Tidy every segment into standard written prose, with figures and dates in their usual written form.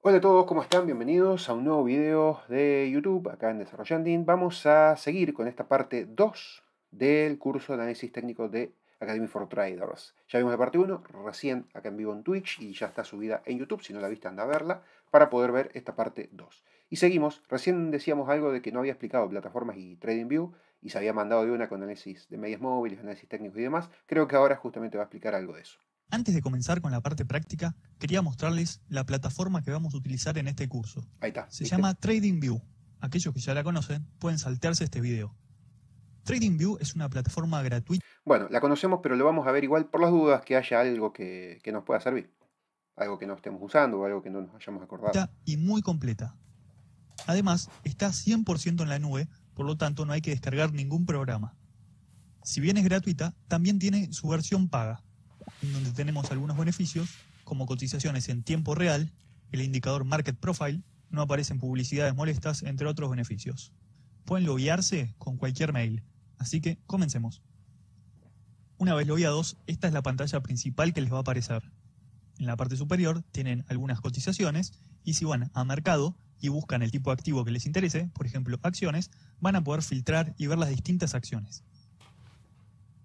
Hola a todos, ¿cómo están? Bienvenidos a un nuevo video de YouTube acá en Desarrollanding. Vamos a seguir con esta parte 2 del curso de análisis técnico de Academy for Traders. Ya vimos la parte 1 recién acá en vivo en Twitch y ya está subida en YouTube. Si no la viste, anda a verla para poder ver esta parte 2. Y seguimos. Recién decíamos algo de que no había explicado plataformas y TradingView y se había mandado de una con análisis de medias móviles, análisis técnicos y demás. Creo que ahora justamente va a explicar algo de eso. Antes de comenzar con la parte práctica, quería mostrarles la plataforma que vamos a utilizar en este curso. Ahí está. Se ¿viste? llama TradingView. Aquellos que ya la conocen pueden saltearse este video. TradingView es una plataforma gratuita. Bueno, la conocemos, pero lo vamos a ver igual por las dudas que haya algo que nos pueda servir. Algo que no estemos usando o algo que no nos hayamos acordado. Y muy completa. Además, está 100% en la nube, por lo tanto no hay que descargar ningún programa. Si bien es gratuita, también tiene su versión paga, en donde tenemos algunos beneficios, como cotizaciones en tiempo real, el indicador Market Profile, no aparecen publicidades molestas, entre otros beneficios. Pueden loguearse con cualquier mail, así que comencemos. Una vez logueados, esta es la pantalla principal que les va a aparecer. En la parte superior tienen algunas cotizaciones y si van a mercado y buscan el tipo de activo que les interese, por ejemplo acciones, van a poder filtrar y ver las distintas acciones.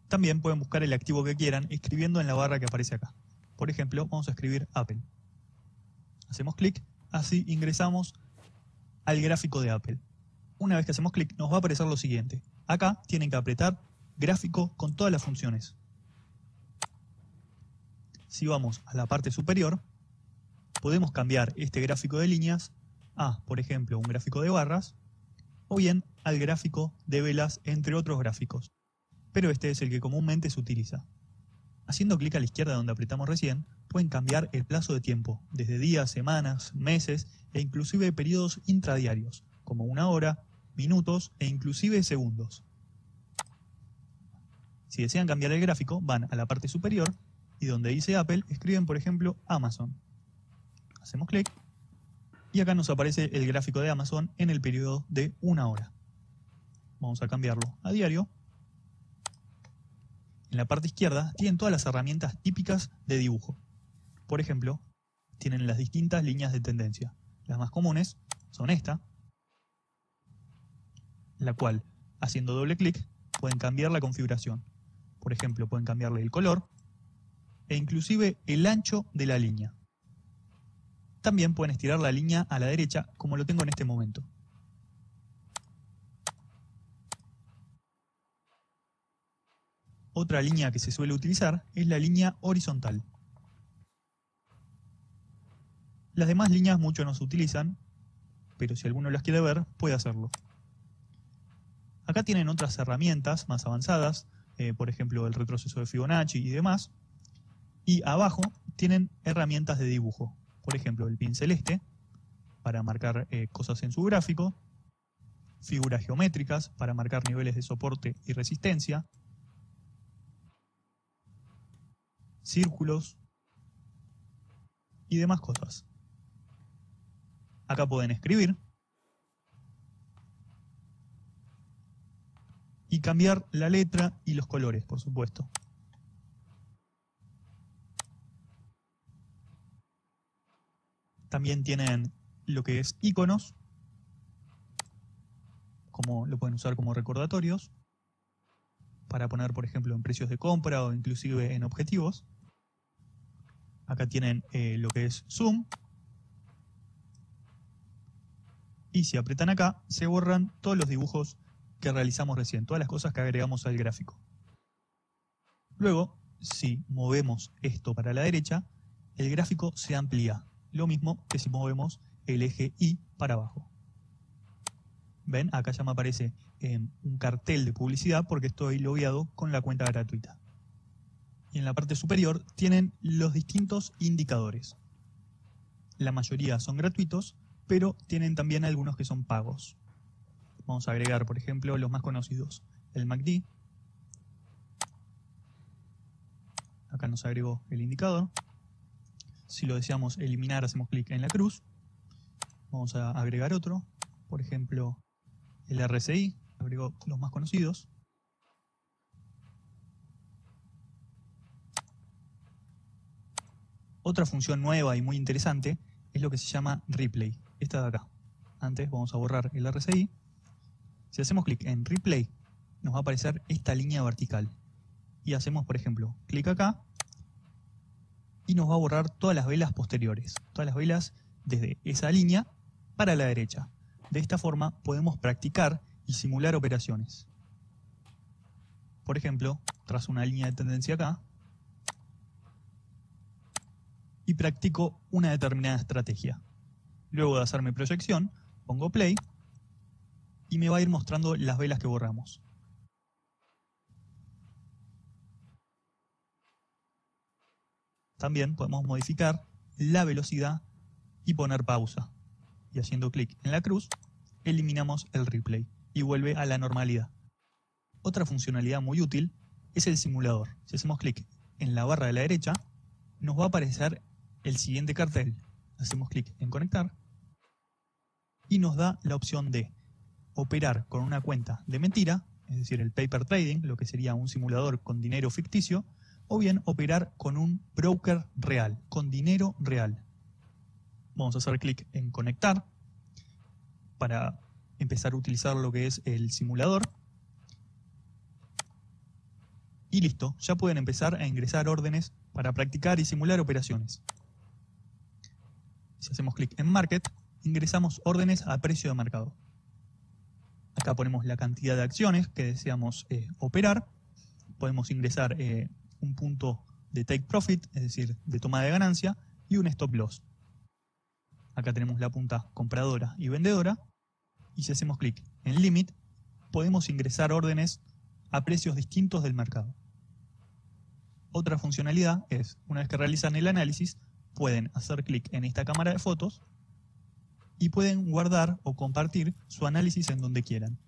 También pueden buscar el activo que quieran escribiendo en la barra que aparece acá. Por ejemplo, vamos a escribir Apple. Hacemos clic, así ingresamos al gráfico de Apple. Una vez que hacemos clic nos va a aparecer lo siguiente. Acá tienen que apretar gráfico con todas las funciones. Si vamos a la parte superior, podemos cambiar este gráfico de líneas a, por ejemplo, un gráfico de barras, o bien al gráfico de velas, entre otros gráficos. Pero este es el que comúnmente se utiliza. Haciendo clic a la izquierda donde apretamos recién, pueden cambiar el plazo de tiempo, desde días, semanas, meses e inclusive periodos intradiarios, como una hora, minutos e inclusive segundos. Si desean cambiar el gráfico, van a la parte superior y donde dice Apple, escriben por ejemplo Amazon. Hacemos clic y acá nos aparece el gráfico de Amazon en el periodo de una hora. Vamos a cambiarlo a diario. En la parte izquierda tienen todas las herramientas típicas de dibujo. Por ejemplo, tienen las distintas líneas de tendencia. Las más comunes son esta, la cual, haciendo doble clic, pueden cambiar la configuración. Por ejemplo, pueden cambiarle el color e inclusive el ancho de la línea. También pueden estirar la línea a la derecha, como lo tengo en este momento. Otra línea que se suele utilizar es la línea horizontal. Las demás líneas mucho no se utilizan, pero si alguno las quiere ver, puede hacerlo. Acá tienen otras herramientas más avanzadas, por ejemplo el retroceso de Fibonacci y demás. Y abajo tienen herramientas de dibujo, por ejemplo el pin celeste, para marcar cosas en su gráfico, figuras geométricas para marcar niveles de soporte y resistencia, círculos y demás cosas. Acá pueden escribir y cambiar la letra y los colores, por supuesto. También tienen lo que es iconos, como lo pueden usar como recordatorios, para poner, por ejemplo, en precios de compra o inclusive en objetivos. Acá tienen lo que es zoom. Y si apretan acá, se borran todos los dibujos que realizamos recién, todas las cosas que agregamos al gráfico. Luego, si movemos esto para la derecha, el gráfico se amplía. Lo mismo que si movemos el eje Y para abajo. ¿Ven? Acá ya me aparece un cartel de publicidad porque estoy logueado con la cuenta gratuita. Y en la parte superior tienen los distintos indicadores. La mayoría son gratuitos, pero tienen también algunos que son pagos. Vamos a agregar, por ejemplo, los más conocidos. El MACD. Acá nos agregó el indicador. Si lo deseamos eliminar, hacemos clic en la cruz. Vamos a agregar otro. Por ejemplo, el RSI. Agrego los más conocidos. Otra función nueva y muy interesante es lo que se llama replay, esta de acá. Antes vamos a borrar el RSI. Si hacemos clic en replay, nos va a aparecer esta línea vertical. Y hacemos, por ejemplo, clic acá y nos va a borrar todas las velas posteriores, todas las velas desde esa línea para la derecha. De esta forma podemos practicar y simular operaciones. Por ejemplo, trazo una línea de tendencia acá y practico una determinada estrategia. Luego de hacer mi proyección, pongo play y me va a ir mostrando las velas que borramos. También podemos modificar la velocidad y poner pausa. Y haciendo clic en la cruz, eliminamos el replay y vuelve a la normalidad. Otra funcionalidad muy útil es el simulador. Si hacemos clic en la barra de la derecha, nos va a aparecer el siguiente cartel. Hacemos clic en conectar y nos da la opción de operar con una cuenta de mentira, es decir, el paper trading, lo que sería un simulador con dinero ficticio, o bien operar con un broker real, con dinero real. Vamos a hacer clic en conectar para empezar a utilizar lo que es el simulador. Y listo, ya pueden empezar a ingresar órdenes para practicar y simular operaciones. Si hacemos clic en Market, ingresamos órdenes a precio de mercado. Acá ponemos la cantidad de acciones que deseamos operar. Podemos ingresar un punto de take profit, es decir, de toma de ganancia, y un stop loss. Acá tenemos la punta compradora y vendedora. Y si hacemos clic en Limit, podemos ingresar órdenes a precios distintos del mercado. Otra funcionalidad es, una vez que realizan el análisis, pueden hacer clic en esta cámara de fotos y pueden guardar o compartir su análisis en donde quieran.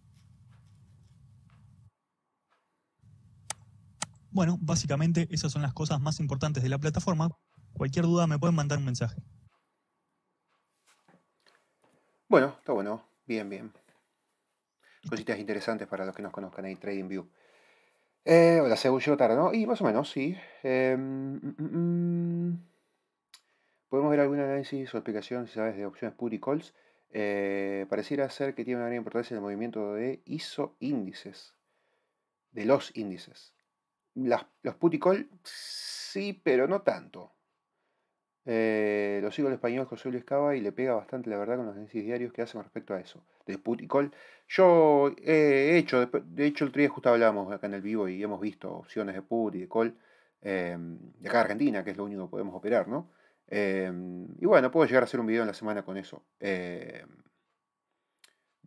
Bueno, básicamente esas son las cosas más importantes de la plataforma. Cualquier duda me pueden mandar un mensaje. Bueno, está bueno. Bien, bien. Cositas interesantes para los que nos conozcan ahí, TradingView. Hola, Seúl, llegó tarde, ¿no? Y más o menos, sí. Podemos ver algún análisis o explicación, si sabes, de opciones put y calls. Pareciera ser que tiene una gran importancia en el movimiento de ISO índices. De los índices. Los put y call, sí, pero no tanto. Lo sigo el español José Luis Cava y le pega bastante, la verdad, con los análisis diarios que hace con respecto a eso, de put y call. Yo he hecho, de hecho, el otro día justo hablábamos acá en el vivo y hemos visto opciones de put y de call de acá de Argentina, que es lo único que podemos operar, ¿no? Y bueno, puedo llegar a hacer un video en la semana con eso, de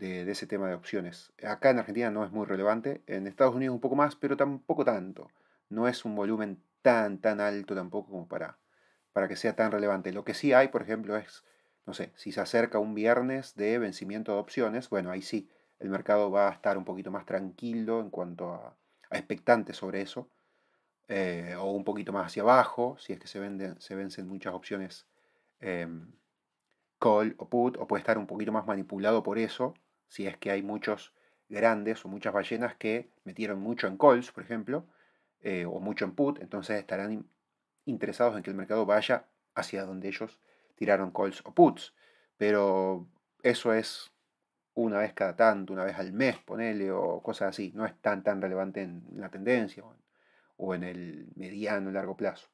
ese tema de opciones. Acá en Argentina no es muy relevante, en Estados Unidos un poco más, pero tampoco tanto. No es un volumen tan alto tampoco como para que sea tan relevante. Lo que sí hay, por ejemplo, es, no sé, si se acerca un viernes de vencimiento de opciones, bueno, ahí sí, el mercado va a estar un poquito más tranquilo en cuanto a expectante sobre eso, o un poquito más hacia abajo, si es que se vencen muchas opciones call o put, o puede estar un poquito más manipulado por eso, si es que hay muchos grandes o muchas ballenas que metieron mucho en calls, por ejemplo, o mucho en put, entonces estarán interesados en que el mercado vaya hacia donde ellos tiraron calls o puts. Pero eso es una vez cada tanto, una vez al mes, ponele, o cosas así. No es tan relevante en la tendencia o en el mediano, largo plazo.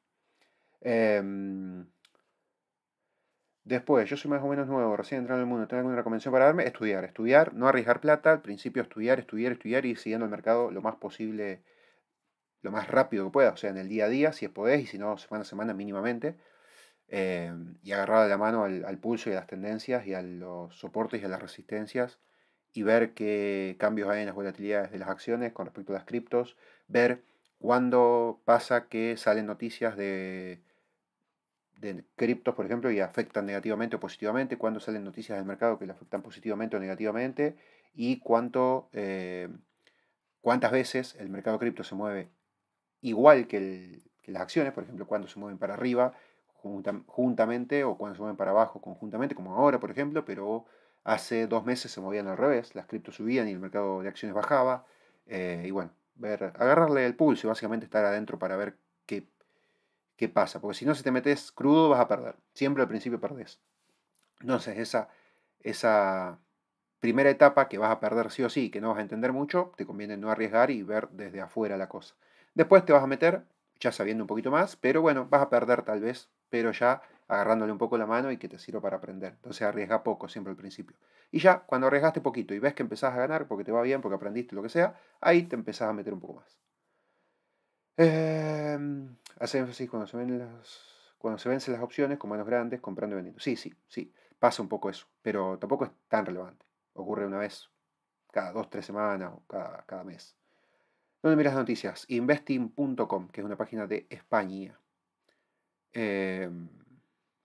Después, yo soy más o menos nuevo, recién entrando en el mundo, ¿tengo alguna recomendación para darme? Estudiar, no arriesgar plata, al principio estudiar y ir siguiendo el mercado lo más posible, lo más rápido que pueda, o sea, en el día a día, si podés, y si no, semana a semana mínimamente, y agarrar de la mano al pulso y a las tendencias y a los soportes y a las resistencias, y ver qué cambios hay en las volatilidades de las acciones con respecto a las criptos, ver cuándo pasa que salen noticias de criptos, por ejemplo, y afectan negativamente o positivamente, cuándo salen noticias del mercado que le afectan positivamente o negativamente, y cuántas veces el mercado cripto se mueve igual que las acciones, por ejemplo, cuando se mueven para arriba juntamente o cuando se mueven para abajo conjuntamente, como ahora, por ejemplo, pero hace 2 meses se movían al revés, las criptos subían y el mercado de acciones bajaba, y bueno, agarrarle el pulso y básicamente estar adentro para ver qué pasa, porque si no, si te metes crudo vas a perder, siempre al principio perdés. Entonces, esa primera etapa que vas a perder sí o sí, que no vas a entender mucho, te conviene no arriesgar y ver desde afuera la cosa. Después te vas a meter, ya sabiendo un poquito más, pero bueno, vas a perder tal vez, pero ya agarrándole un poco la mano y que te sirva para aprender. Entonces arriesga poco siempre al principio. Y ya, cuando arriesgaste poquito y ves que empezás a ganar porque te va bien, porque aprendiste lo que sea, ahí te empezás a meter un poco más. Hace énfasis cuando se vencen las opciones con manos grandes, comprando y vendiendo. Sí, sí, sí, pasa un poco eso, pero tampoco es tan relevante. Ocurre una vez cada 2, 3 semanas o cada mes. ¿Dónde miras noticias? Investing.com, que es una página de España.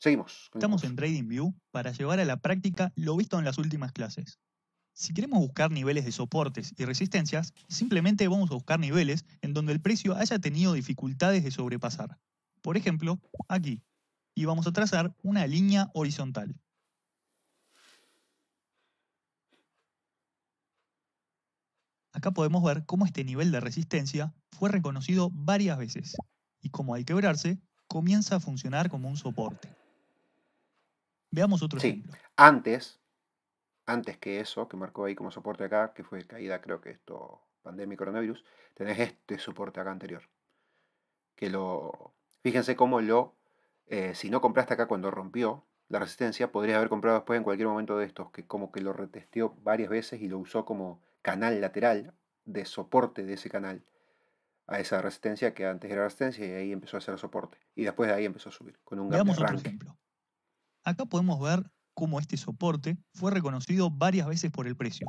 Seguimos con el Estamos curso. en TradingView para llevar a la práctica lo visto en las últimas clases. Si queremos buscar niveles de soportes y resistencias, simplemente vamos a buscar niveles en donde el precio haya tenido dificultades de sobrepasar. Por ejemplo, aquí. Y vamos a trazar una línea horizontal. Acá podemos ver cómo este nivel de resistencia fue reconocido varias veces y cómo al quebrarse comienza a funcionar como un soporte. Veamos otro Sí, ejemplo. antes que eso, que marcó ahí como soporte acá, que fue caída, creo que esto, pandemia y coronavirus, tenés este soporte acá anterior. Fíjense cómo si no compraste acá cuando rompió la resistencia, podrías haber comprado después en cualquier momento de estos, que como que lo retesteó varias veces y lo usó como canal lateral de soporte de ese canal a esa resistencia que antes era resistencia y ahí empezó a hacer soporte. Y después de ahí empezó a subir con un gap de Veamos otro arranque. ejemplo. Acá podemos ver cómo este soporte fue reconocido varias veces por el precio.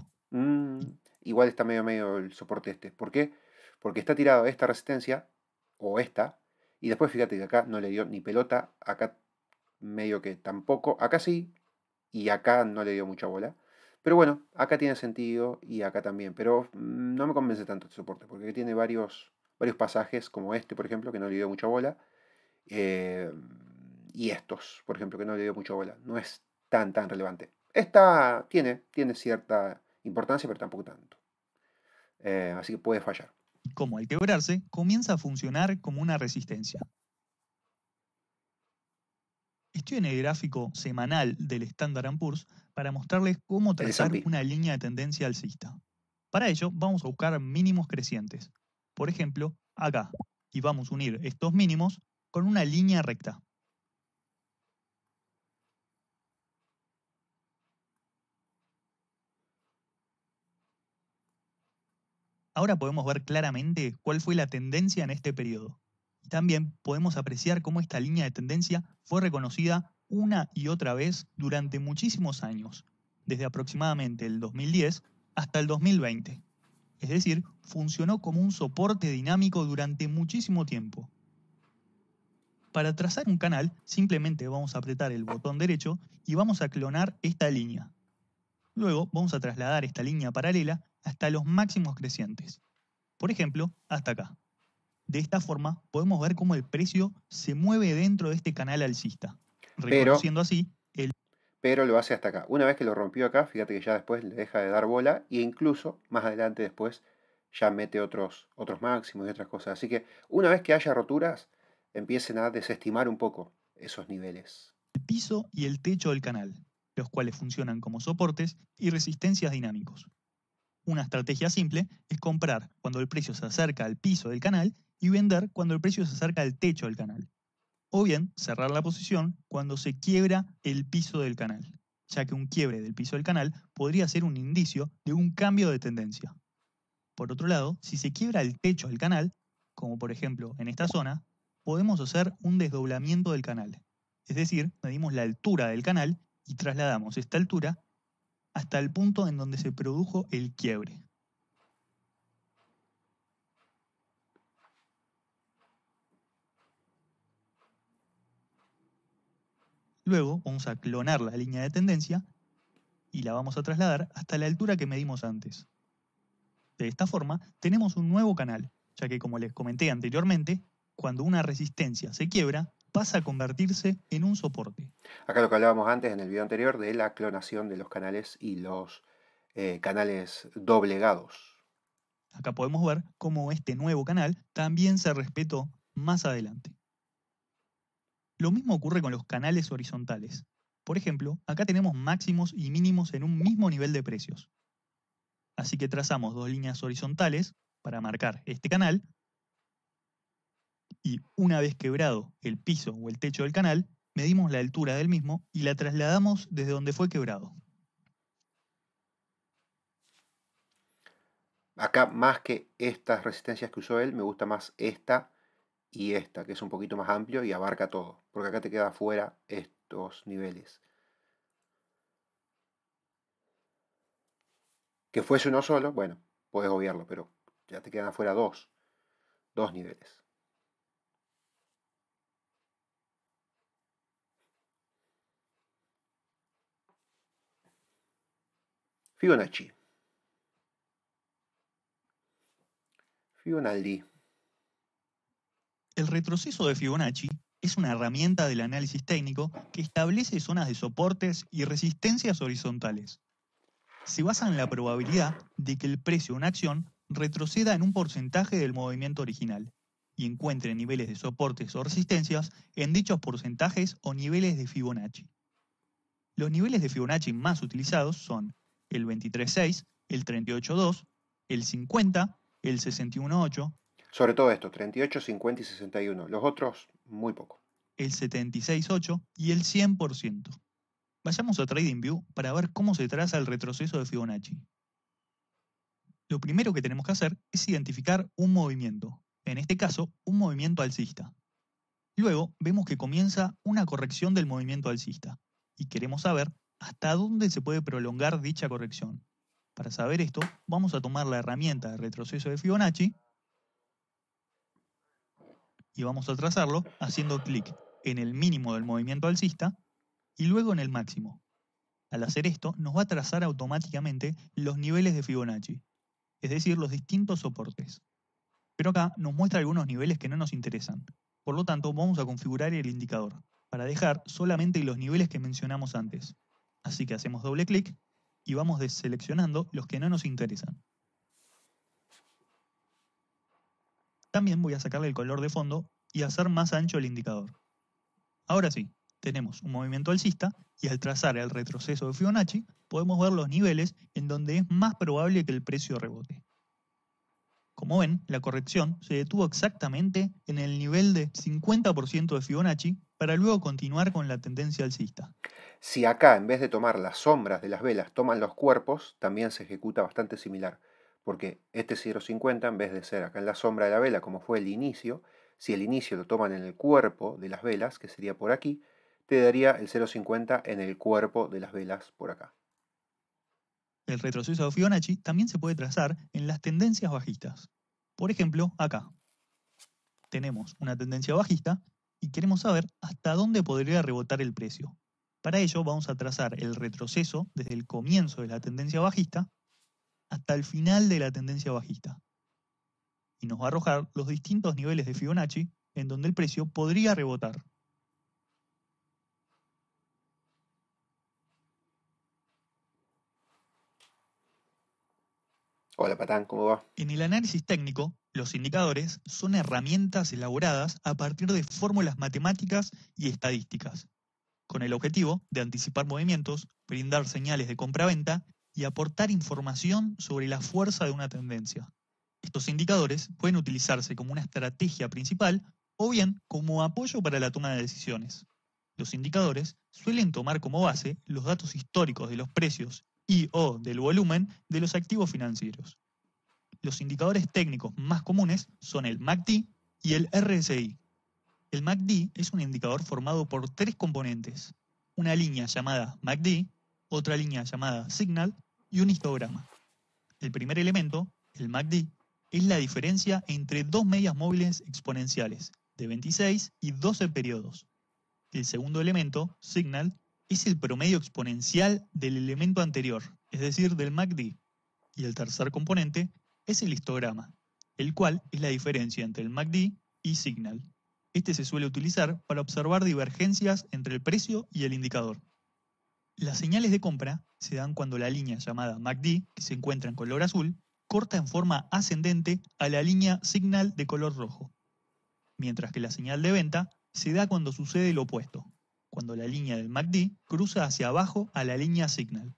Igual está medio el soporte este. ¿Por qué? Porque está tirado esta resistencia o esta. Y después fíjate que acá no le dio ni pelota. Acá medio que tampoco. Acá sí. Y acá no le dio mucha bola. Pero bueno, acá tiene sentido y acá también. Pero no me convence tanto este soporte. Porque tiene varios pasajes como este, por ejemplo, que no le dio mucha bola. eh, y estos, por ejemplo, que no le dio mucha bola. No es tan relevante. Esta tiene cierta importancia, pero tampoco tanto. Así que puede fallar. Y cómo al quebrarse comienza a funcionar como una resistencia. Estoy en el gráfico semanal del Standard & Poor's para mostrarles cómo El trazar S&P. una línea de tendencia alcista. Para ello vamos a buscar mínimos crecientes. Por ejemplo, acá. Y vamos a unir estos mínimos con una línea recta. Ahora podemos ver claramente cuál fue la tendencia en este periodo. Y también podemos apreciar cómo esta línea de tendencia fue reconocida una y otra vez durante muchísimos años, desde aproximadamente el 2010 hasta el 2020. Es decir, funcionó como un soporte dinámico durante muchísimo tiempo. Para trazar un canal, simplemente vamos a apretar el botón derecho y vamos a clonar esta línea. Luego vamos a trasladar esta línea paralela hasta los máximos crecientes. Por ejemplo, hasta acá. De esta forma podemos ver cómo el precio se mueve dentro de este canal alcista, Pero, reconociendo así el pero lo hace hasta acá. Una vez que lo rompió acá, fíjate que ya después le deja de dar bola e incluso más adelante después ya mete otros máximos y otras cosas. Así que una vez que haya roturas, empiecen a desestimar un poco esos niveles. piso y el techo del canal, los cuales funcionan como soportes y resistencias dinámicos. Una estrategia simple es comprar cuando el precio se acerca al piso del canal y vender cuando el precio se acerca al techo del canal. O bien cerrar la posición cuando se quiebra el piso del canal, ya que un quiebre del piso del canal podría ser un indicio de un cambio de tendencia. Por otro lado, si se quiebra el techo del canal, como por ejemplo en esta zona, podemos hacer un desdoblamiento del canal. Es decir, medimos la altura del canal y trasladamos esta altura hasta el punto en donde se produjo el quiebre. Luego vamos a clonar la línea de tendencia y la vamos a trasladar hasta la altura que medimos antes. De esta forma, tenemos un nuevo canal, ya que como les comenté anteriormente, cuando una resistencia se quiebra, pasa a convertirse en un soporte. Acá lo que hablábamos antes en el video anterior de la clonación de los canales y los canales doblegados. Acá podemos ver cómo este nuevo canal también se respetó más adelante. Lo mismo ocurre con los canales horizontales. Por ejemplo, acá tenemos máximos y mínimos en un mismo nivel de precios. Así que trazamos dos líneas horizontales para marcar este canal y una vez quebrado el piso o el techo del canal, medimos la altura del mismo y la trasladamos desde donde fue quebrado. Acá, más que estas resistencias que usó él, me gusta más esta y esta, que es un poquito más amplio y abarca todo, porque acá te queda fuera estos niveles. Que fuese uno solo, bueno, puedes obviarlo, pero ya te quedan afuera dos niveles. Fibonacci. Fibonacci. El retroceso de Fibonacci es una herramienta del análisis técnico que establece zonas de soportes y resistencias horizontales. Se basa en la probabilidad de que el precio de una acción retroceda en un porcentaje del movimiento original y encuentre niveles de soportes o resistencias en dichos porcentajes o niveles de Fibonacci. Los niveles de Fibonacci más utilizados son el 23.6, el 38.2, el 50, el 61.8, Sobre todo esto, 38, 50 y 61. Los otros, muy poco. el 76.8 y el 100%. Vayamos a TradingView para ver cómo se traza el retroceso de Fibonacci. Lo primero que tenemos que hacer es identificar un movimiento, en este caso un movimiento alcista. Luego vemos que comienza una corrección del movimiento alcista y queremos saber hasta dónde se puede prolongar dicha corrección. Para saber esto, vamos a tomar la herramienta de retroceso de Fibonacci y vamos a trazarlo haciendo clic en el mínimo del movimiento alcista y luego en el máximo. Al hacer esto, nos va a trazar automáticamente los niveles de Fibonacci, es decir, los distintos soportes. Pero acá nos muestra algunos niveles que no nos interesan. Por lo tanto, vamos a configurar el indicador para dejar solamente los niveles que mencionamos antes. Así que hacemos doble clic y vamos deseleccionando los que no nos interesan. También voy a sacarle el color de fondo y hacer más ancho el indicador. Ahora sí, tenemos un movimiento alcista y al trazar el retroceso de Fibonacci podemos ver los niveles en donde es más probable que el precio rebote. Como ven, la corrección se detuvo exactamente en el nivel de 50% de Fibonacci para luego continuar con la tendencia alcista. Si acá, en vez de tomar las sombras de las velas, toman los cuerpos, también se ejecuta bastante similar. Porque este 0.50, en vez de ser acá en la sombra de la vela, como fue el inicio, si el inicio lo toman en el cuerpo de las velas, que sería por aquí, te daría el 0.50 en el cuerpo de las velas por acá. El retroceso de Fibonacci también se puede trazar en las tendencias bajistas. Por ejemplo, acá. Tenemos una tendencia bajista y queremos saber hasta dónde podría rebotar el precio. Para ello vamos a trazar el retroceso desde el comienzo de la tendencia bajista hasta el final de la tendencia bajista. Y nos va a arrojar los distintos niveles de Fibonacci en donde el precio podría rebotar. Hola Patán, ¿cómo va? En el análisis técnico, los indicadores son herramientas elaboradas a partir de fórmulas matemáticas y estadísticas, con el objetivo de anticipar movimientos, brindar señales de compra-venta y aportar información sobre la fuerza de una tendencia. Estos indicadores pueden utilizarse como una estrategia principal o bien como apoyo para la toma de decisiones. Los indicadores suelen tomar como base los datos históricos de los precios y/o del volumen de los activos financieros. Los indicadores técnicos más comunes son el MACD y el RSI. El MACD es un indicador formado por tres componentes: una línea llamada MACD, otra línea llamada Signal y un histograma. El primer elemento, el MACD, es la diferencia entre dos medias móviles exponenciales de 26 y 12 periodos. El segundo elemento, Signal, es el promedio exponencial del elemento anterior, es decir, del MACD. Y el tercer componente es el histograma, el cual es la diferencia entre el MACD y Signal. Este se suele utilizar para observar divergencias entre el precio y el indicador. Las señales de compra se dan cuando la línea llamada MACD, que se encuentra en color azul, corta en forma ascendente a la línea Signal de color rojo, mientras que la señal de venta se da cuando sucede lo opuesto, cuando la línea del MACD cruza hacia abajo a la línea Signal.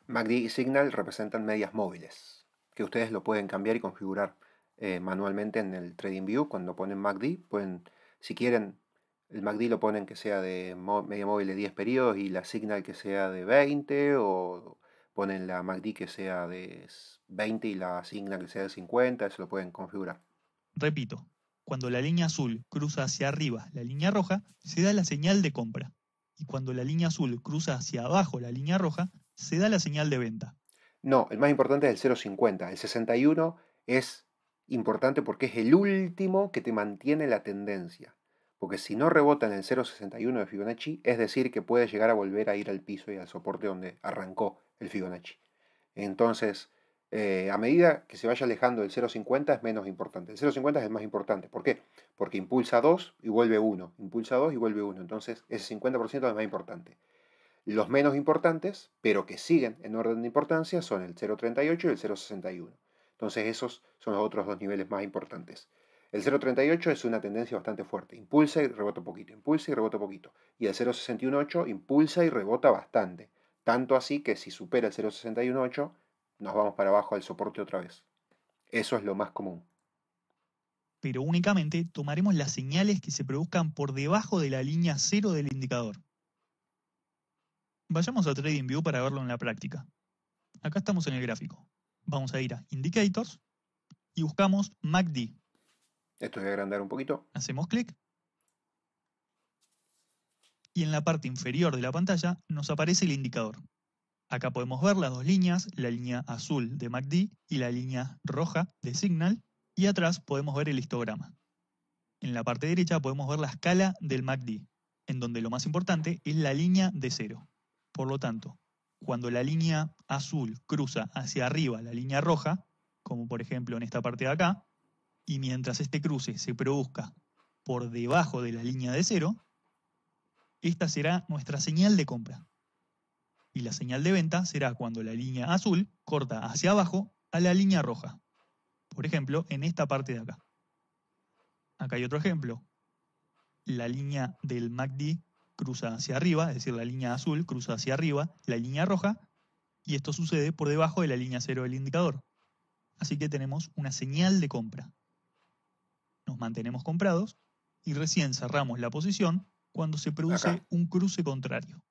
MACD y Signal representan medias móviles, que ustedes lo pueden cambiar y configurar manualmente en el TradingView. Cuando ponen MACD, pueden, si quieren, el MACD lo ponen que sea de media móvil de 10 periodos y la Signal que sea de 20, o ponen la MACD que sea de 20 y la Signal que sea de 50, eso lo pueden configurar. Repito, cuando la línea azul cruza hacia arriba la línea roja, se da la señal de compra. Y cuando la línea azul cruza hacia abajo la línea roja, se da la señal de venta. No, el más importante es el 0,50. El 61 es importante porque es el último que te mantiene la tendencia. Porque si no rebota en el 0,61 de Fibonacci, es decir que puede llegar a volver a ir al piso y al soporte donde arrancó el Fibonacci. Entonces, a medida que se vaya alejando del 0,50 es menos importante. El 0,50 es el más importante. ¿Por qué? Porque impulsa 2 y vuelve 1. Impulsa 2 y vuelve 1. Entonces, ese 50% es el más importante. Los menos importantes, pero que siguen en orden de importancia, son el 0,38 y el 0,61. Entonces esos son los otros dos niveles más importantes. El 0,38 es una tendencia bastante fuerte. Impulsa y rebota poquito, impulsa y rebota poquito. Y el 0,618 impulsa y rebota bastante. Tanto así que si supera el 0,618, nos vamos para abajo al soporte otra vez. Eso es lo más común. Pero únicamente tomaremos las señales que se produzcan por debajo de la línea 0 del indicador. Vayamos a TradingView para verlo en la práctica. Acá estamos en el gráfico. Vamos a ir a Indicators y buscamos MACD. Esto voy a agrandar un poquito. Hacemos clic. Y en la parte inferior de la pantalla nos aparece el indicador. Acá podemos ver las dos líneas, la línea azul de MACD y la línea roja de Signal, y atrás podemos ver el histograma. En la parte derecha podemos ver la escala del MACD, en donde lo más importante es la línea de 0. Por lo tanto, cuando la línea azul cruza hacia arriba la línea roja, como por ejemplo en esta parte de acá, y mientras este cruce se produzca por debajo de la línea de 0, esta será nuestra señal de compra. Y la señal de venta será cuando la línea azul corta hacia abajo a la línea roja. Por ejemplo, en esta parte de acá. Acá hay otro ejemplo. La línea del MACD cruza hacia arriba, es decir, la línea azul cruza hacia arriba la línea roja, y esto sucede por debajo de la línea 0 del indicador. Así que tenemos una señal de compra. Nos mantenemos comprados y recién cerramos la posición cuando se produce Acá. un cruce contrario.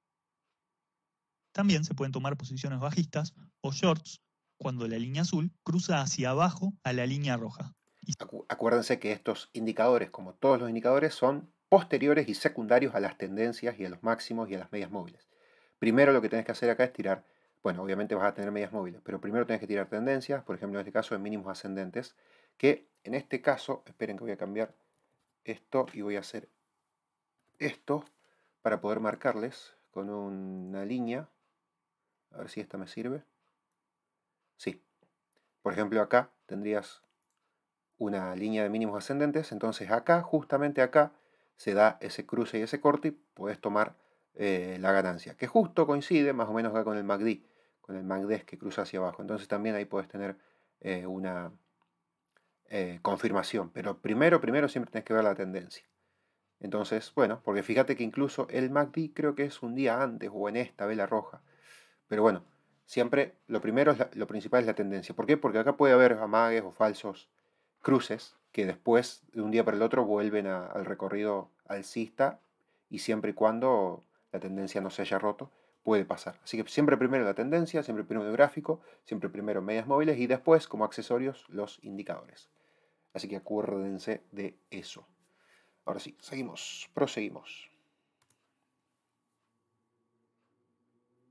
También se pueden tomar posiciones bajistas o shorts cuando la línea azul cruza hacia abajo a la línea roja. Acuérdense que estos indicadores, como todos los indicadores, son posteriores y secundarios a las tendencias y a los máximos y a las medias móviles. Primero lo que tenés que hacer acá es tirar, bueno, obviamente vas a tener medias móviles, pero primero tenés que tirar tendencias, por ejemplo en este caso de mínimos ascendentes, que en este caso, esperen que voy a cambiar esto y voy a hacer esto para poder marcarles con una línea. A ver si esta me sirve. Sí. Por ejemplo acá tendrías una línea de mínimos ascendentes, entonces acá, justamente acá, se da ese cruce y ese corte y puedes tomar la ganancia, que justo coincide más o menos acá con el MACD que cruza hacia abajo. Entonces también ahí puedes tener una confirmación, pero primero siempre tienes que ver la tendencia. Entonces, bueno, porque fíjate que incluso el MACD creo que es un día antes o en esta vela roja, pero bueno, siempre lo principal es la tendencia. ¿Por qué? Porque acá puede haber amagues o falsos cruces que después de un día para el otro vuelven al recorrido alcista, y siempre y cuando la tendencia no se haya roto puede pasar. Así que siempre primero la tendencia, siempre primero el gráfico, siempre primero medias móviles y después como accesorios los indicadores. Así que acuérdense de eso. Ahora sí, proseguimos.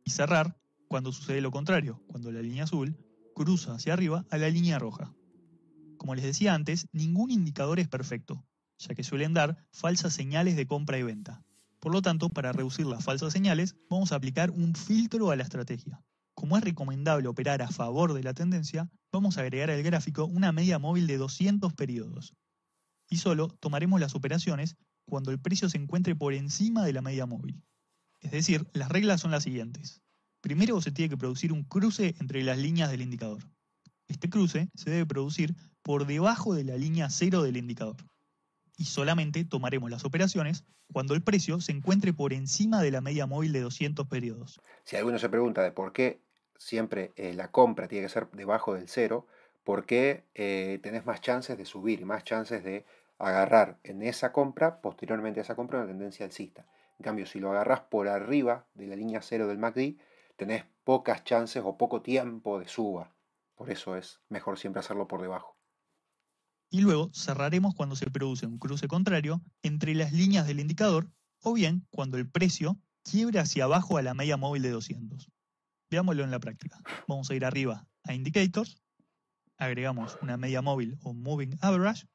Y cerrar cuando sucede lo contrario, cuando la línea azul cruza hacia arriba a la línea roja. Como les decía antes, ningún indicador es perfecto, ya que suelen dar falsas señales de compra y venta. Por lo tanto, para reducir las falsas señales, vamos a aplicar un filtro a la estrategia. Como es recomendable operar a favor de la tendencia, vamos a agregar al gráfico una media móvil de 200 periodos. Y solo tomaremos las operaciones cuando el precio se encuentre por encima de la media móvil. Es decir, las reglas son las siguientes. Primero se tiene que producir un cruce entre las líneas del indicador. Este cruce se debe producir por debajo de la línea 0 del indicador. y solamente tomaremos las operaciones cuando el precio se encuentre por encima de la media móvil de 200 periodos. Si alguno se pregunta de por qué siempre la compra tiene que ser debajo del cero, por qué tenés más chances de subir y más chances de agarrar en esa compra, posteriormente a esa compra, una tendencia alcista. En cambio, si lo agarrás por arriba de la línea cero del MACD, tenés pocas chances o poco tiempo de suba. Por eso es mejor siempre hacerlo por debajo. Y luego cerraremos cuando se produce un cruce contrario entre las líneas del indicador o bien cuando el precio quiebre hacia abajo a la media móvil de 200. Veámoslo en la práctica. Vamos a ir arriba a Indicators, agregamos una media móvil o Moving Average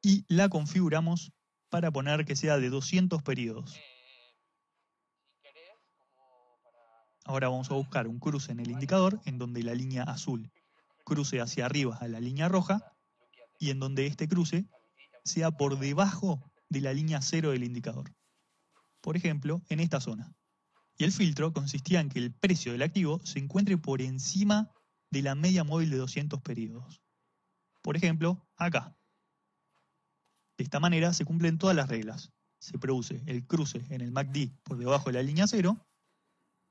y la configuramos para poner que sea de 200 periodos. Ahora vamos a buscar un cruce en el indicador en donde la línea azul cruce hacia arriba a la línea roja y en donde este cruce sea por debajo de la línea cero del indicador. Por ejemplo, en esta zona. Y el filtro consistía en que el precio del activo se encuentre por encima de la media móvil de 200 periodos. Por ejemplo, acá. De esta manera se cumplen todas las reglas. Se produce el cruce en el MACD por debajo de la línea cero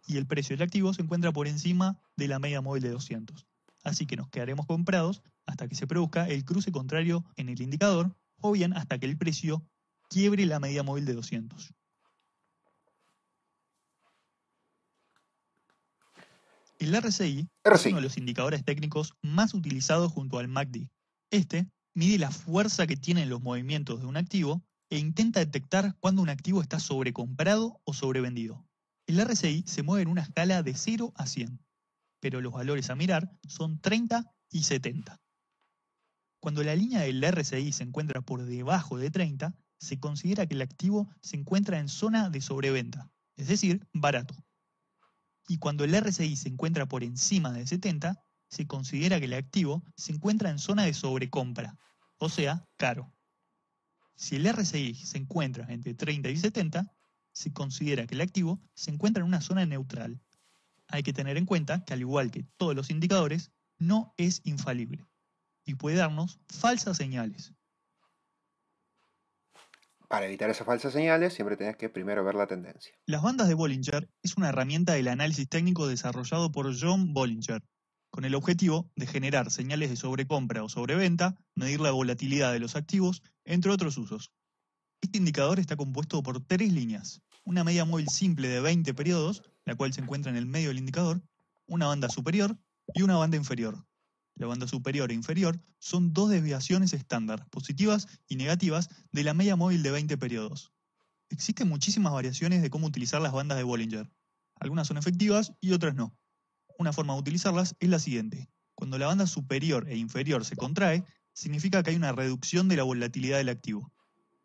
y el precio del activo se encuentra por encima de la media móvil de 200. Así que nos quedaremos comprados hasta que se produzca el cruce contrario en el indicador o bien hasta que el precio quiebre la media móvil de 200. El RSI es uno de los indicadores técnicos más utilizados junto al MACD. Este mide la fuerza que tienen los movimientos de un activo e intenta detectar cuando un activo está sobrecomprado o sobrevendido. El RSI se mueve en una escala de 0 a 100, pero los valores a mirar son 30 y 70. Cuando la línea del RSI se encuentra por debajo de 30, se considera que el activo se encuentra en zona de sobreventa, es decir, barato. Y cuando el RSI se encuentra por encima de 70, se considera que el activo se encuentra en zona de sobrecompra, o sea, caro. Si el RSI se encuentra entre 30 y 70, se considera que el activo se encuentra en una zona neutral. Hay que tener en cuenta que al igual que todos los indicadores, no es infalible y puede darnos falsas señales. Para evitar esas falsas señales, siempre tenés que primero ver la tendencia. Las bandas de Bollinger es una herramienta del análisis técnico desarrollado por John Bollinger, con el objetivo de generar señales de sobrecompra o sobreventa, medir la volatilidad de los activos, entre otros usos. Este indicador está compuesto por 3 líneas, una media móvil simple de 20 periodos, la cual se encuentra en el medio del indicador, una banda superior y una banda inferior. La banda superior e inferior son 2 desviaciones estándar, positivas y negativas, de la media móvil de 20 periodos. Existen muchísimas variaciones de cómo utilizar las bandas de Bollinger. Algunas son efectivas y otras no. Una forma de utilizarlas es la siguiente. Cuando la banda superior e inferior se contrae, significa que hay una reducción de la volatilidad del activo.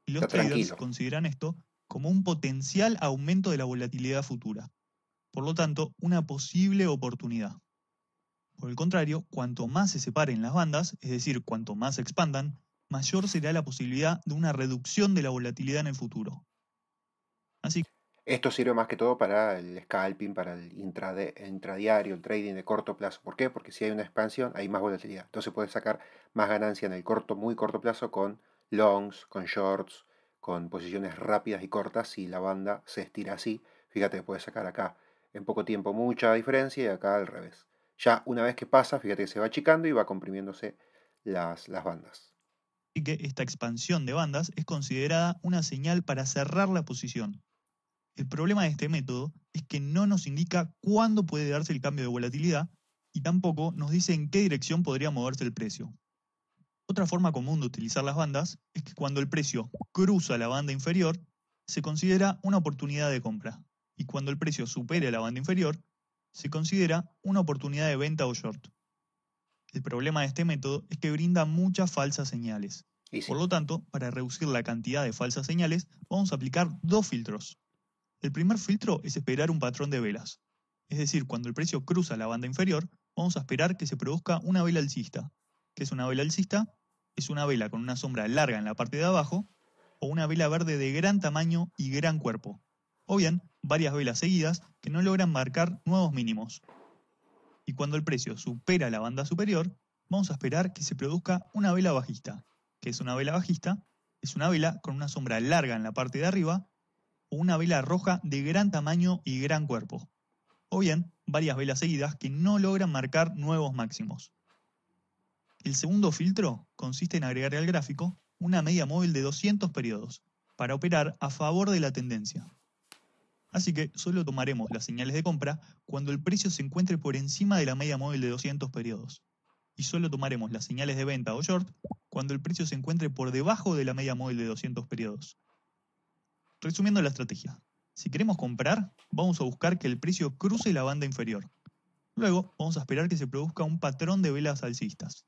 Y los traders consideran esto como un potencial aumento de la volatilidad futura. Por lo tanto, una posible oportunidad. Por el contrario, cuanto más se separen las bandas, es decir, cuanto más se expandan, mayor será la posibilidad de una reducción de la volatilidad en el futuro. Así que esto sirve más que todo para el scalping, para el intradiario, el trading de corto plazo. ¿Por qué? Porque si hay una expansión, hay más volatilidad. Entonces puedes sacar más ganancia en el muy corto plazo con longs, con shorts, con posiciones rápidas y cortas. Si la banda se estira así, fíjate que puedes sacar acá en poco tiempo mucha diferencia y acá al revés. Ya una vez que pasa, fíjate que se va achicando y va comprimiéndose las bandas. Así que esta expansión de bandas es considerada una señal para cerrar la posición. El problema de este método es que no nos indica cuándo puede darse el cambio de volatilidad y tampoco nos dice en qué dirección podría moverse el precio. Otra forma común de utilizar las bandas es que cuando el precio cruza la banda inferior, se considera una oportunidad de compra, y cuando el precio supere la banda inferior, se considera una oportunidad de venta o short. El problema de este método es que brinda muchas falsas señales. Por lo tanto, para reducir la cantidad de falsas señales, vamos a aplicar 2 filtros. El primer filtro es esperar un patrón de velas. Es decir, cuando el precio cruza la banda inferior, vamos a esperar que se produzca una vela alcista. ¿Qué es una vela alcista? Es una vela con una sombra larga en la parte de abajo, o una vela verde de gran tamaño y gran cuerpo. O bien, varias velas seguidas que no logran marcar nuevos mínimos. Y cuando el precio supera la banda superior, vamos a esperar que se produzca una vela bajista, que es una vela bajista, es una vela con una sombra larga en la parte de arriba o una vela roja de gran tamaño y gran cuerpo. O bien, varias velas seguidas que no logran marcar nuevos máximos. El segundo filtro consiste en agregar al gráfico una media móvil de 200 periodos para operar a favor de la tendencia. Así que solo tomaremos las señales de compra cuando el precio se encuentre por encima de la media móvil de 200 periodos. Y solo tomaremos las señales de venta o short cuando el precio se encuentre por debajo de la media móvil de 200 periodos. Resumiendo la estrategia, si queremos comprar, vamos a buscar que el precio cruce la banda inferior. Luego vamos a esperar que se produzca un patrón de velas alcistas.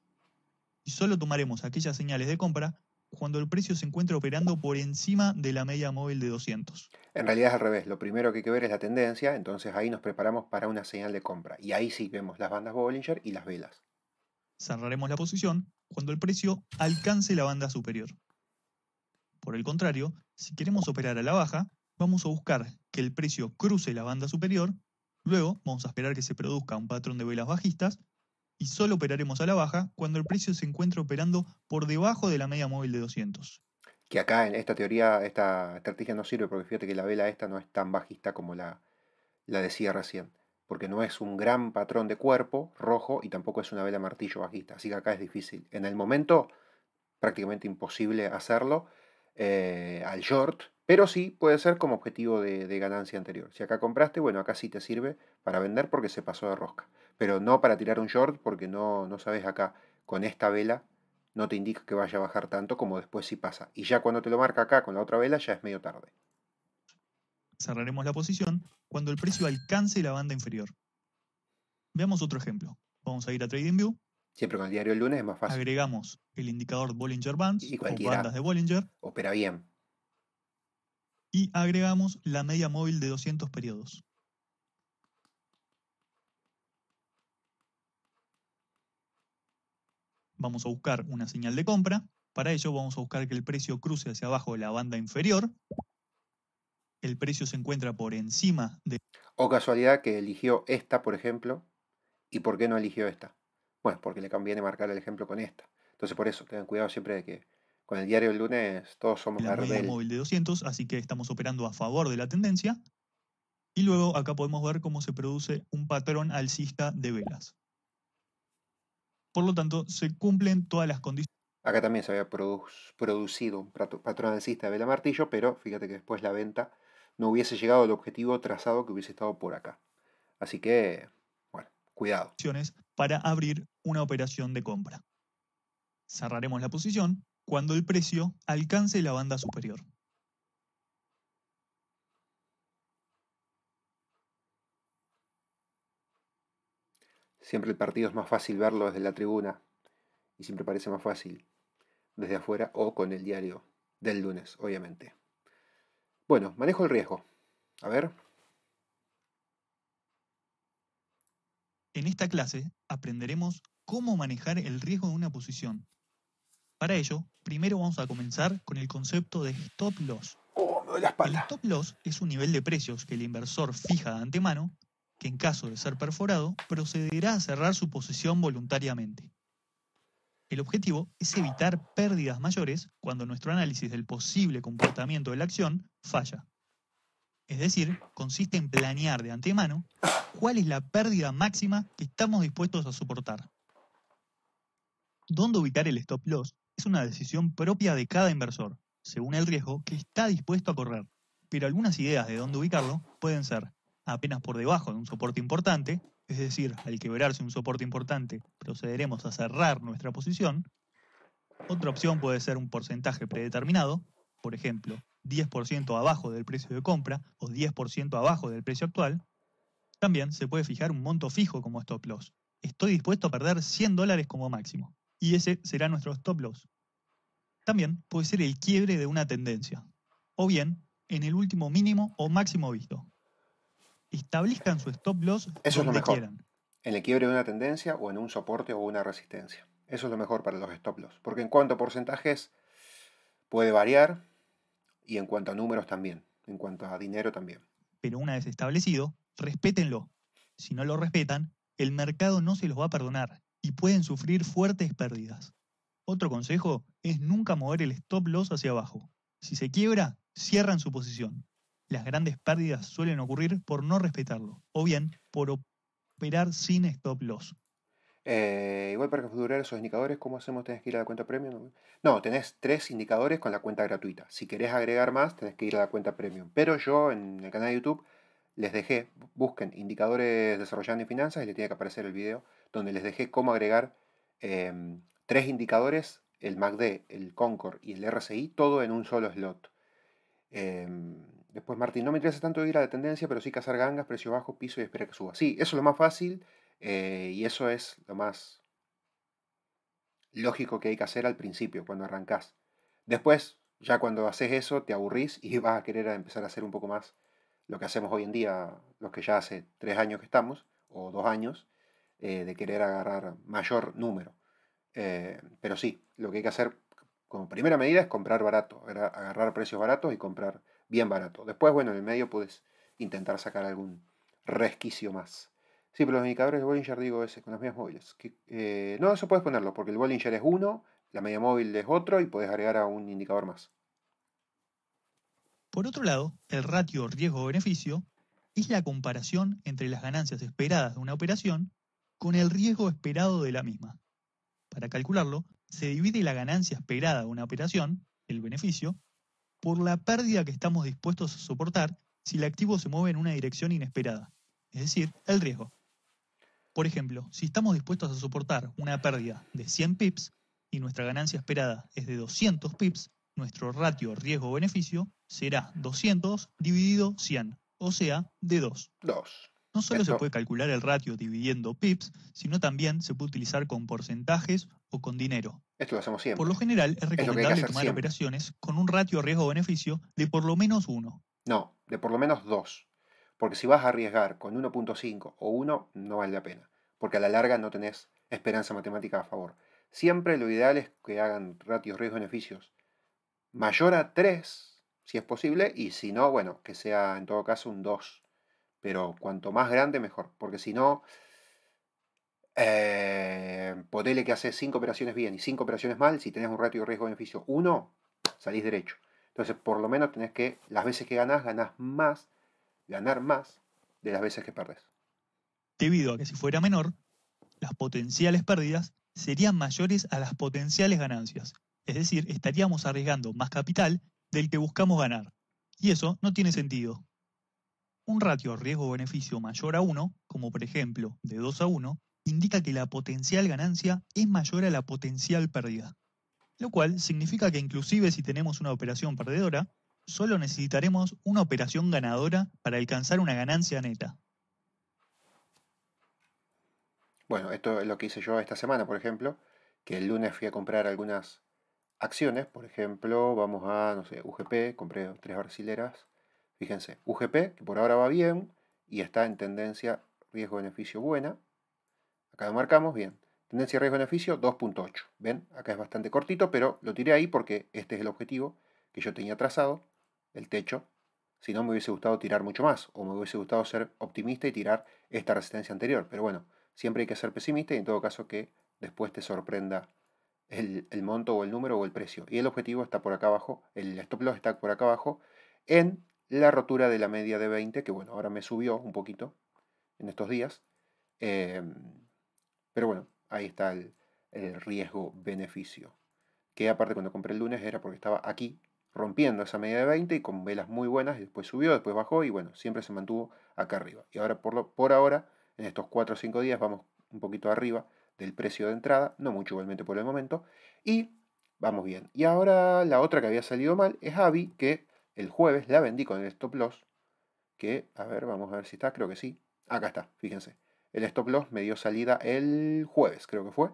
Y solo tomaremos aquellas señales de compra cuando el precio se encuentre operando por encima de la media móvil de 200. En realidad es al revés. Lo primero que hay que ver es la tendencia, entonces ahí nos preparamos para una señal de compra. Y ahí sí vemos las bandas Bollinger y las velas. Cerraremos la posición cuando el precio alcance la banda superior. Por el contrario, si queremos operar a la baja, vamos a buscar que el precio cruce la banda superior, luego vamos a esperar que se produzca un patrón de velas bajistas y solo operaremos a la baja cuando el precio se encuentre operando por debajo de la media móvil de 200. Que acá en esta teoría, esta estrategia no sirve porque fíjate que la vela esta no es tan bajista como la decía recién. Porque no es un gran patrón de cuerpo rojo y tampoco es una vela martillo bajista. Así que acá es difícil. En el momento, prácticamente imposible hacerlo al short, pero sí puede ser como objetivo de ganancia anterior. Si acá compraste, bueno, acá sí te sirve para vender porque se pasó de rosca. Pero no para tirar un short porque no sabes acá con esta vela no te indica que vaya a bajar tanto como después sí pasa. Y ya cuando te lo marca acá con la otra vela ya es medio tarde. Cerraremos la posición cuando el precio alcance la banda inferior. Veamos otro ejemplo. Vamos a ir a TradingView. Siempre con el diario del lunes es más fácil. Agregamos el indicador Bollinger Bands Y o cualquiera bandas de Bollinger opera bien. y agregamos la media móvil de 200 periodos. Vamos a buscar una señal de compra. Para ello vamos a buscar que el precio cruce hacia abajo de la banda inferior. El precio se encuentra por encima de... O casualidad que eligió esta, por ejemplo. ¿Y por qué no eligió esta? Bueno, porque le conviene marcar el ejemplo con esta. Entonces por eso, tengan cuidado siempre de que con el diario del lunes todos somos la media móvil de 200, así que estamos operando a favor de la tendencia. Y luego acá podemos ver cómo se produce un patrón alcista de velas. Por lo tanto, se cumplen todas las condiciones. Acá también se había producido un patrón alcista de vela martillo, pero fíjate que después la venta no hubiese llegado al objetivo trazado que hubiese estado por acá. Así que, bueno, cuidado. Para abrir una operación de compra. Cerraremos la posición cuando el precio alcance la banda superior. Siempre el partido es más fácil verlo desde la tribuna y siempre parece más fácil desde afuera o con el diario del lunes, obviamente. Bueno, manejo el riesgo. A ver. En esta clase aprenderemos cómo manejar el riesgo de una posición. Para ello, primero vamos a comenzar con el concepto de stop loss. Oh, me duele la espalda. El stop loss es un nivel de precios que el inversor fija de antemano, que en caso de ser perforado, procederá a cerrar su posición voluntariamente. El objetivo es evitar pérdidas mayores cuando nuestro análisis del posible comportamiento de la acción falla. Es decir, consiste en planear de antemano cuál es la pérdida máxima que estamos dispuestos a soportar. Dónde ubicar el stop loss es una decisión propia de cada inversor, según el riesgo que está dispuesto a correr. Pero algunas ideas de dónde ubicarlo pueden ser apenas por debajo de un soporte importante, es decir, al quebrarse un soporte importante, procederemos a cerrar nuestra posición. Otra opción puede ser un porcentaje predeterminado, por ejemplo, 10% abajo del precio de compra o 10% abajo del precio actual. También se puede fijar un monto fijo como stop loss. Estoy dispuesto a perder $100 como máximo, y ese será nuestro stop loss. También puede ser el quiebre de una tendencia, o bien en el último mínimo o máximo visto. Establezcan su stop loss Eso es lo mejor. quieran. En el quiebre de una tendencia o en un soporte o una resistencia. Eso es lo mejor para los stop loss. Porque en cuanto a porcentajes puede variar y en cuanto a números también. En cuanto a dinero también. Pero una vez establecido, respétenlo. Si no lo respetan, el mercado no se los va a perdonar y pueden sufrir fuertes pérdidas. Otro consejo es nunca mover el stop loss hacia abajo. Si se quiebra, cierran su posición. Las grandes pérdidas suelen ocurrir por no respetarlo, o bien por operar sin stop loss. Igual para configurar esos indicadores, ¿cómo hacemos? ¿Tenés que ir a la cuenta premium? No, tenés 3 indicadores con la cuenta gratuita. Si querés agregar más, tenés que ir a la cuenta premium. Pero yo en el canal de YouTube les dejé, busquen indicadores desarrollando en finanzas y les tiene que aparecer el video donde les dejé cómo agregar 3 indicadores, el MACD, el Concord y el RSI, todo en un solo slot. Después, Martín, no me interesa tanto ir a la tendencia, pero sí cazar gangas, precio bajo, piso y esperar que suba. Sí, eso es lo más fácil y eso es lo más lógico que hay que hacer al principio, cuando arrancás. Después, ya cuando haces eso, te aburrís y vas a querer empezar a hacer un poco más lo que hacemos hoy en día, los que ya hace 3 años que estamos, o 2 años, de querer agarrar mayor número. Pero sí, lo que hay que hacer como primera medida es comprar barato, agarrar precios baratos y comprar bien barato. Después, bueno, en el medio puedes intentar sacar algún resquicio más. Sí, pero los indicadores de Bollinger, digo, ese, con las medias móviles. No, eso puedes ponerlo, porque el Bollinger es uno, la media móvil es otro y puedes agregar a un indicador más. Por otro lado, el ratio riesgo-beneficio es la comparación entre las ganancias esperadas de una operación con el riesgo esperado de la misma. Para calcularlo, se divide la ganancia esperada de una operación, el beneficio, por la pérdida que estamos dispuestos a soportar si el activo se mueve en una dirección inesperada, es decir, el riesgo. Por ejemplo, si estamos dispuestos a soportar una pérdida de 100 pips y nuestra ganancia esperada es de 200 pips, nuestro ratio riesgo-beneficio será 200 dividido 100, o sea, de 2. 2. No solo se Esto, puede calcular el ratio dividiendo pips, sino también se puede utilizar con porcentajes o con dinero. esto lo hacemos Por lo siempre. general, es Es lo que hay que recomendable hacer tomar siempre. operaciones con un ratio riesgo-beneficio de por lo menos 1. No, de por lo menos 2. Porque si vas a arriesgar con 1.5 o 1, no vale la pena. Porque a la larga no tenés esperanza matemática a favor. Siempre lo ideal es que hagan ratios riesgo-beneficios mayor a 3, si es posible, y si no, bueno, que sea en todo caso un 2. Pero cuanto más grande, mejor. Porque si no, ponele que haces 5 operaciones bien y 5 operaciones mal, si tenés un ratio riesgo-beneficio 1, salís derecho. Entonces, por lo menos tenés que, las veces que ganás más, ganar más de las veces que perdés. Debido a que si fuera menor, las potenciales pérdidas serían mayores a las potenciales ganancias. Es decir, estaríamos arriesgando más capital del que buscamos ganar. Y eso no tiene sentido. Un ratio riesgo-beneficio mayor a 1, como por ejemplo de 2 a 1, indica que la potencial ganancia es mayor a la potencial pérdida. Lo cual significa que inclusive si tenemos una operación perdedora, solo necesitaremos una operación ganadora para alcanzar una ganancia neta. Bueno, esto es lo que hice yo esta semana, por ejemplo, que el lunes fui a comprar algunas acciones, por ejemplo, vamos a, no sé, UGP, compré 3 brasileras. Fíjense, UGP, que por ahora va bien y está en tendencia riesgo-beneficio buena. Acá lo marcamos, bien. Tendencia riesgo-beneficio 2.8. ¿Ven? Acá es bastante cortito, pero lo tiré ahí porque este es el objetivo que yo tenía trazado, el techo. Si no, me hubiese gustado tirar mucho más, o me hubiese gustado ser optimista y tirar esta resistencia anterior. Pero bueno, siempre hay que ser pesimista y en todo caso que después te sorprenda el monto o el número o el precio. Y el objetivo está por acá abajo, el stop loss está por acá abajo, en la rotura de la media de 20, que bueno, ahora me subió un poquito en estos días. Pero bueno, ahí está el riesgo-beneficio. Que aparte cuando compré el lunes era porque estaba aquí rompiendo esa media de 20 y con velas muy buenas, y después subió, después bajó y bueno, siempre se mantuvo acá arriba. Y ahora por ahora, en estos 4 o 5 días, vamos un poquito arriba del precio de entrada, no mucho igualmente por el momento, y vamos bien. Y ahora la otra que había salido mal es Avi, que el jueves la vendí con el stop loss, que, a ver, vamos a ver si está, creo que sí. Acá está, fíjense. El stop loss me dio salida el jueves, creo que fue.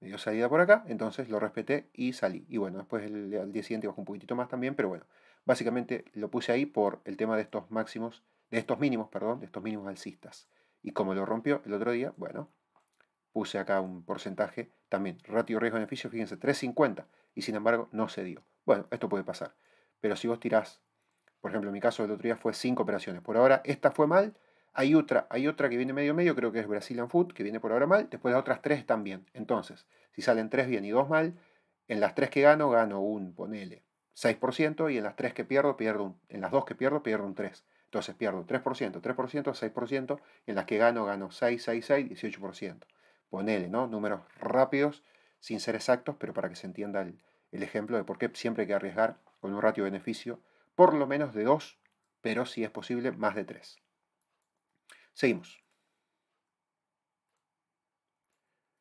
Me dio salida por acá, entonces lo respeté y salí. Y bueno, después al día siguiente bajó un poquitito más también, pero bueno, básicamente lo puse ahí por el tema de estos máximos, de estos mínimos, perdón, de estos mínimos alcistas. Y como lo rompió el otro día, bueno, puse acá un porcentaje también, ratio riesgo-beneficio, fíjense, 3.50, y sin embargo no se dio. Bueno, esto puede pasar. Pero si vos tirás, por ejemplo, en mi caso el otro día fue 5 operaciones. Por ahora esta fue mal, Hay otra que viene medio medio, creo que es Brazilian Food, que viene por ahora mal. Después las otras 3 están bien. Entonces, si salen 3 bien y 2 mal, en las 3 que gano un, ponele, 6%, y en las 3 que pierdo, en las 2 que pierdo un 3%. Entonces pierdo 3%, 3%, 6%, y en las que gano 6, 6, 6, 18%. Ponele, ¿no? Números rápidos, sin ser exactos, pero para que se entienda el ejemplo de por qué siempre hay que arriesgar con un ratio de beneficio por lo menos de 2, pero si es posible, más de 3. Seguimos.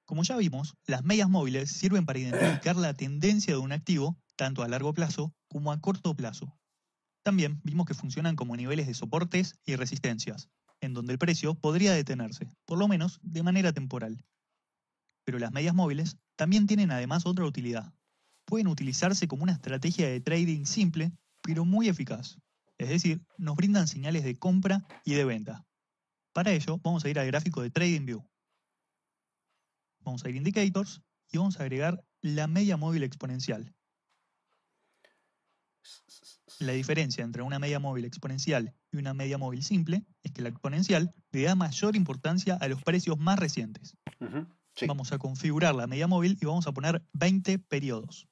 Como ya vimos, las medias móviles sirven para identificar la tendencia de un activo, tanto a largo plazo como a corto plazo. También vimos que funcionan como niveles de soportes y resistencias, en donde el precio podría detenerse, por lo menos de manera temporal. Pero las medias móviles también tienen además otra utilidad. Pueden utilizarse como una estrategia de trading simple, pero muy eficaz. Es decir, nos brindan señales de compra y de venta. Para ello, vamos a ir al gráfico de TradingView. Vamos a ir a Indicators y vamos a agregar la media móvil exponencial. La diferencia entre una media móvil exponencial y una media móvil simple es que la exponencial le da mayor importancia a los precios más recientes. Sí. Vamos a configurar la media móvil y vamos a poner 20 periodos.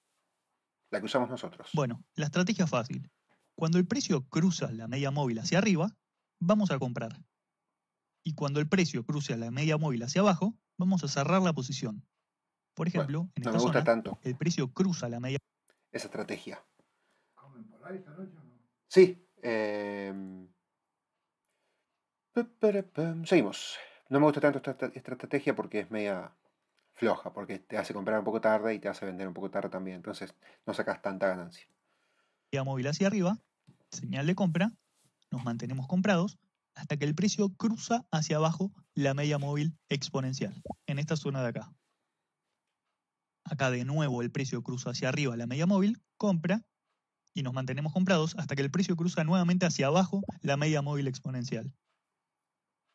La que usamos nosotros. Bueno, la estrategia es fácil. Cuando el precio cruza la media móvil hacia arriba, vamos a comprar. Y cuando el precio cruce la media móvil hacia abajo, vamos a cerrar la posición. Por ejemplo, Bueno, en no esta me gusta zona, tanto el precio cruza la media... esa estrategia. Sí. Seguimos. No me gusta tanto esta estrategia porque es media floja, porque te hace comprar un poco tarde y te hace vender un poco tarde también. Entonces no sacas tanta ganancia. media móvil hacia arriba, señal de compra, nos mantenemos comprados hasta que el precio cruza hacia abajo la media móvil exponencial, en esta zona de acá. Acá de nuevo el precio cruza hacia arriba la media móvil, compra, y nos mantenemos comprados hasta que el precio cruza nuevamente hacia abajo la media móvil exponencial.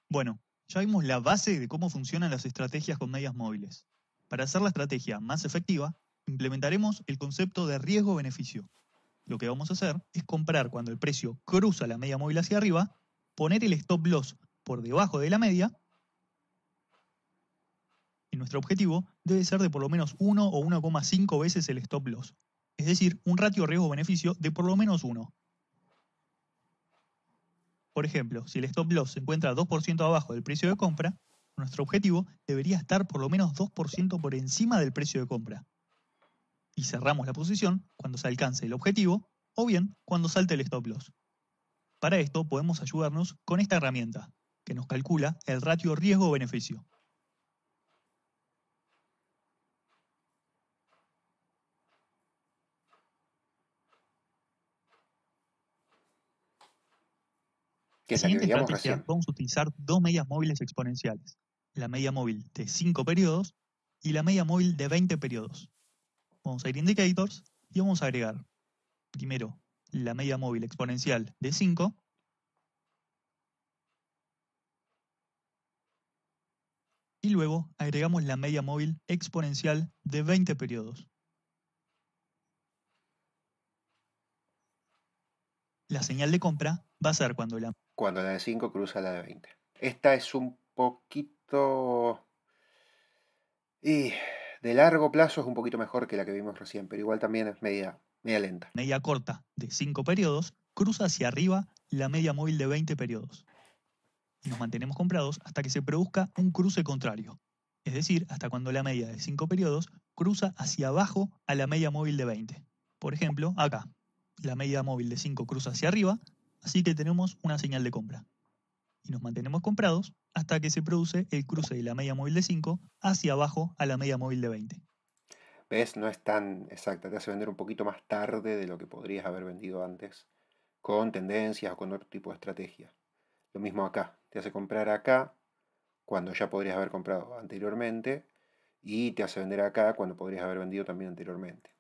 Bueno, ya vimos la base de cómo funcionan las estrategias con medias móviles. Para hacer la estrategia más efectiva, implementaremos el concepto de riesgo-beneficio. Lo que vamos a hacer es comprar cuando el precio cruza la media móvil hacia arriba, poner el stop loss por debajo de la media, y nuestro objetivo debe ser de por lo menos 1 o 1,5 veces el stop loss. Es decir, un ratio riesgo-beneficio de por lo menos 1. Por ejemplo, si el stop loss se encuentra 2% abajo del precio de compra, nuestro objetivo debería estar por lo menos 2% por encima del precio de compra. Y cerramos la posición cuando se alcance el objetivo o bien cuando salte el stop loss. Para esto podemos ayudarnos con esta herramienta, que nos calcula el ratio riesgo-beneficio. Que En es la la que siguiente veíamos estrategia recién. vamos a utilizar dos medias móviles exponenciales. La media móvil de 5 periodos y la media móvil de 20 periodos. Vamos a ir a Indicators y vamos a agregar primero la media móvil exponencial de 5 y luego agregamos la media móvil exponencial de 20 periodos. La señal de compra va a ser cuando la de 5 cruza la de 20. Esta es un poquito... Y de largo plazo es un poquito mejor que la que vimos recién, pero igual también es media lenta. media corta de 5 periodos cruza hacia arriba la media móvil de 20 periodos. Y nos mantenemos comprados hasta que se produzca un cruce contrario. Es decir, hasta cuando la media de 5 periodos cruza hacia abajo a la media móvil de 20. Por ejemplo, acá, la media móvil de 5 cruza hacia arriba, así que tenemos una señal de compra. Y nos mantenemos comprados hasta que se produce el cruce de la media móvil de 5 hacia abajo a la media móvil de 20. ¿Ves? No es tan exacta, te hace vender un poquito más tarde de lo que podrías haber vendido antes, con tendencias o con otro tipo de estrategia. Lo mismo acá, te hace comprar acá cuando ya podrías haber comprado anteriormente y te hace vender acá cuando podrías haber vendido también anteriormente.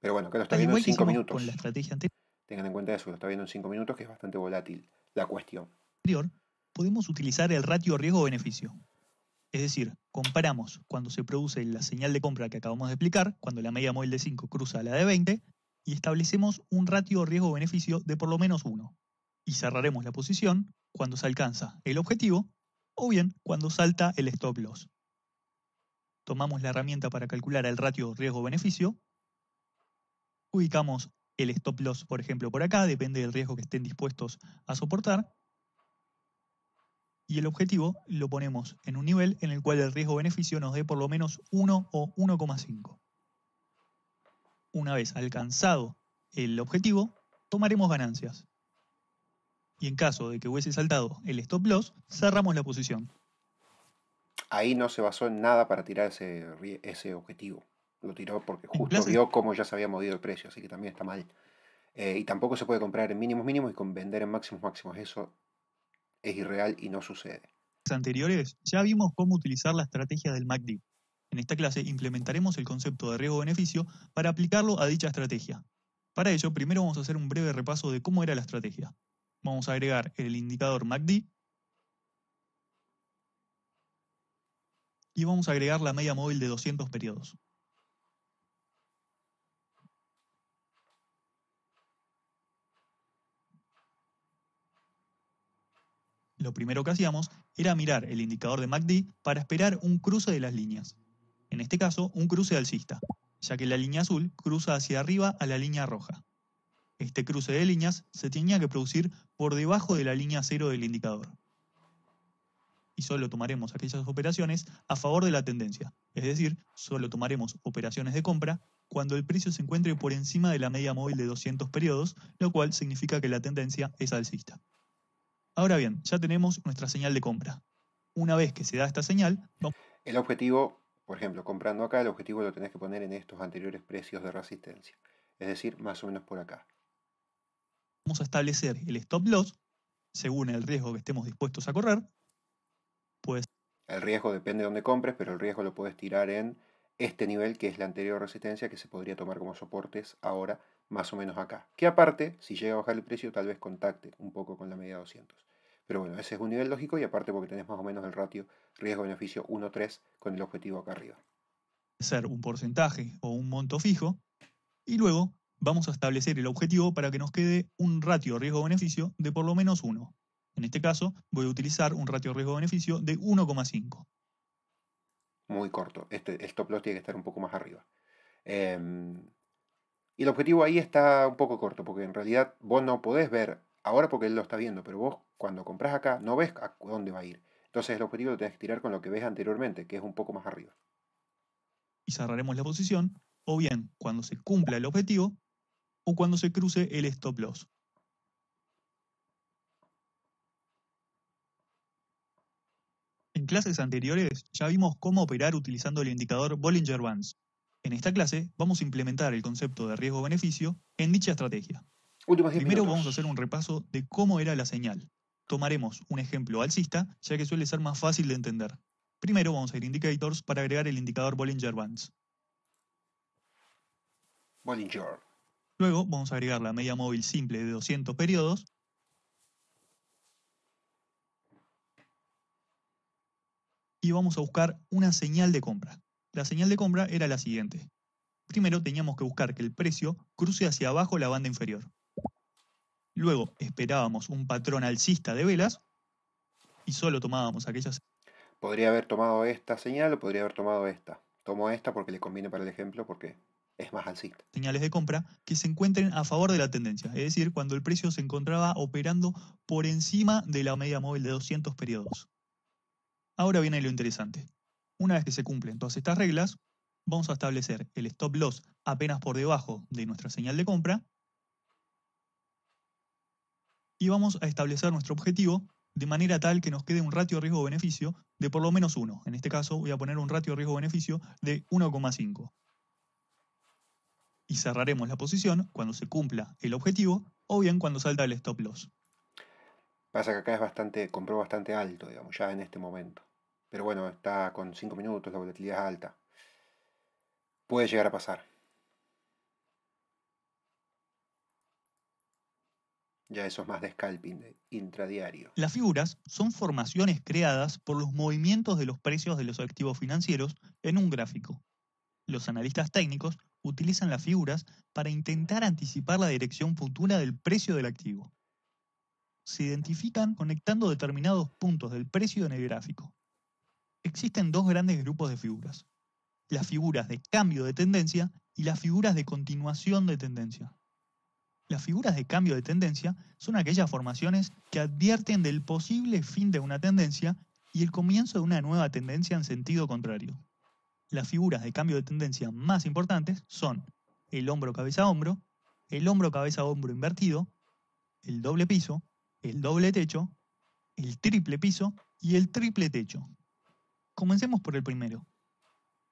Pero bueno, acá lo está Al viendo en igual que 5 hicimos minutos. con la estrategia Tengan en cuenta eso, que lo está viendo en 5 minutos, que es bastante volátil la cuestión. anterior, podemos utilizar el ratio riesgo-beneficio. Es decir, comparamos cuando se produce la señal de compra que acabamos de explicar, cuando la media móvil de 5 cruza la de 20, y establecemos un ratio riesgo-beneficio de por lo menos 1. Y cerraremos la posición cuando se alcanza el objetivo, o bien cuando salta el stop loss. Tomamos la herramienta para calcular el ratio riesgo-beneficio, ubicamos el stop loss, por ejemplo, por acá, depende del riesgo que estén dispuestos a soportar, y el objetivo lo ponemos en un nivel en el cual el riesgo-beneficio nos dé por lo menos 1 o 1,5. Una vez alcanzado el objetivo, tomaremos ganancias. Y en caso de que hubiese saltado el stop loss, cerramos la posición. Ahí no se basó en nada para tirar ese objetivo. Lo tiró porque En justo clases vio cómo ya se había movido el precio, así que también está mal. Y tampoco se puede comprar en mínimos mínimos y con vender en máximos máximos. Eso es irreal y no sucede. anteriores ya vimos cómo utilizar la estrategia del MACD. En esta clase implementaremos el concepto de riesgo-beneficio para aplicarlo a dicha estrategia. Para ello, primero vamos a hacer un breve repaso de cómo era la estrategia. Vamos a agregar el indicador MACD y vamos a agregar la media móvil de 200 periodos. Lo primero que hacíamos era mirar el indicador de MACD para esperar un cruce de las líneas. En este caso, un cruce alcista, ya que la línea azul cruza hacia arriba a la línea roja. Este cruce de líneas se tenía que producir por debajo de la línea cero del indicador. Y solo tomaremos aquellas operaciones a favor de la tendencia, es decir, solo tomaremos operaciones de compra cuando el precio se encuentre por encima de la media móvil de 200 periodos, lo cual significa que la tendencia es alcista. Ahora bien, ya tenemos nuestra señal de compra. Una vez que se da esta señal, El objetivo, por ejemplo, comprando acá, el objetivo lo tenés que poner en estos anteriores precios de resistencia. Es decir, más o menos por acá. vamos a establecer el stop loss según el riesgo que estemos dispuestos a correr. Pues El riesgo depende de dónde compres, pero el riesgo lo puedes tirar en este nivel que es la anterior resistencia que se podría tomar como soportes ahora más o menos acá. Que aparte, si llega a bajar el precio, tal vez contacte un poco con la media 200. Pero bueno, ese es un nivel lógico y aparte porque tenés más o menos el ratio riesgo-beneficio 1,3 con el objetivo acá arriba. ser un porcentaje o un monto fijo, y luego vamos a establecer el objetivo para que nos quede un ratio riesgo-beneficio de por lo menos 1. En este caso, voy a utilizar un ratio riesgo-beneficio de 1,5. Muy corto. El stop loss tiene que estar un poco más arriba. Y el objetivo ahí está un poco corto, porque en realidad vos no podés ver, ahora porque él lo está viendo, pero vos cuando compras acá no ves a dónde va a ir. Entonces el objetivo lo tenés que tirar con lo que ves anteriormente, que es un poco más arriba. Y cerraremos la posición, o bien cuando se cumpla el objetivo, o cuando se cruce el stop loss. En clases anteriores ya vimos cómo operar utilizando el indicador Bollinger Bands. En esta clase vamos a implementar el concepto de riesgo-beneficio en dicha estrategia. Últimos 10 Primero minutos. vamos a hacer un repaso de cómo era la señal. Tomaremos un ejemplo alcista, ya que suele ser más fácil de entender. Primero vamos a ir a Indicators para agregar el indicador Bollinger Bands. Bollinger. Luego vamos a agregar la media móvil simple de 200 periodos. Y vamos a buscar una señal de compra. La señal de compra era la siguiente. Primero teníamos que buscar que el precio cruce hacia abajo la banda inferior. Luego esperábamos un patrón alcista de velas y solo tomábamos aquellas. Podría haber tomado esta señal o podría haber tomado esta. Tomo esta porque le conviene para el ejemplo porque es más alcista. Señales de compra que se encuentren a favor de la tendencia, es decir, cuando el precio se encontraba operando por encima de la media móvil de 200 periodos. Ahora viene lo interesante. Una vez que se cumplen todas estas reglas, vamos a establecer el stop loss apenas por debajo de nuestra señal de compra y vamos a establecer nuestro objetivo de manera tal que nos quede un ratio riesgo-beneficio de por lo menos 1. En este caso voy a poner un ratio riesgo-beneficio de 1,5. Y cerraremos la posición cuando se cumpla el objetivo o bien cuando salta el stop loss. Pasa que acá es compró bastante alto, digamos, ya en este momento. Pero bueno, está con 5 minutos, la volatilidad es alta. Puede llegar a pasar. Ya eso es más de scalping, de intradiario. Las figuras son formaciones creadas por los movimientos de los precios de los activos financieros en un gráfico. Los analistas técnicos utilizan las figuras para intentar anticipar la dirección futura del precio del activo. se identifican conectando determinados puntos del precio en el gráfico. Existen dos grandes grupos de figuras: las figuras de cambio de tendencia y las figuras de continuación de tendencia. Las figuras de cambio de tendencia son aquellas formaciones que advierten del posible fin de una tendencia y el comienzo de una nueva tendencia en sentido contrario. Las figuras de cambio de tendencia más importantes son el hombro cabeza hombro, el hombro cabeza hombro invertido, el doble piso, el doble techo, el triple piso y el triple techo. Comencemos por el primero.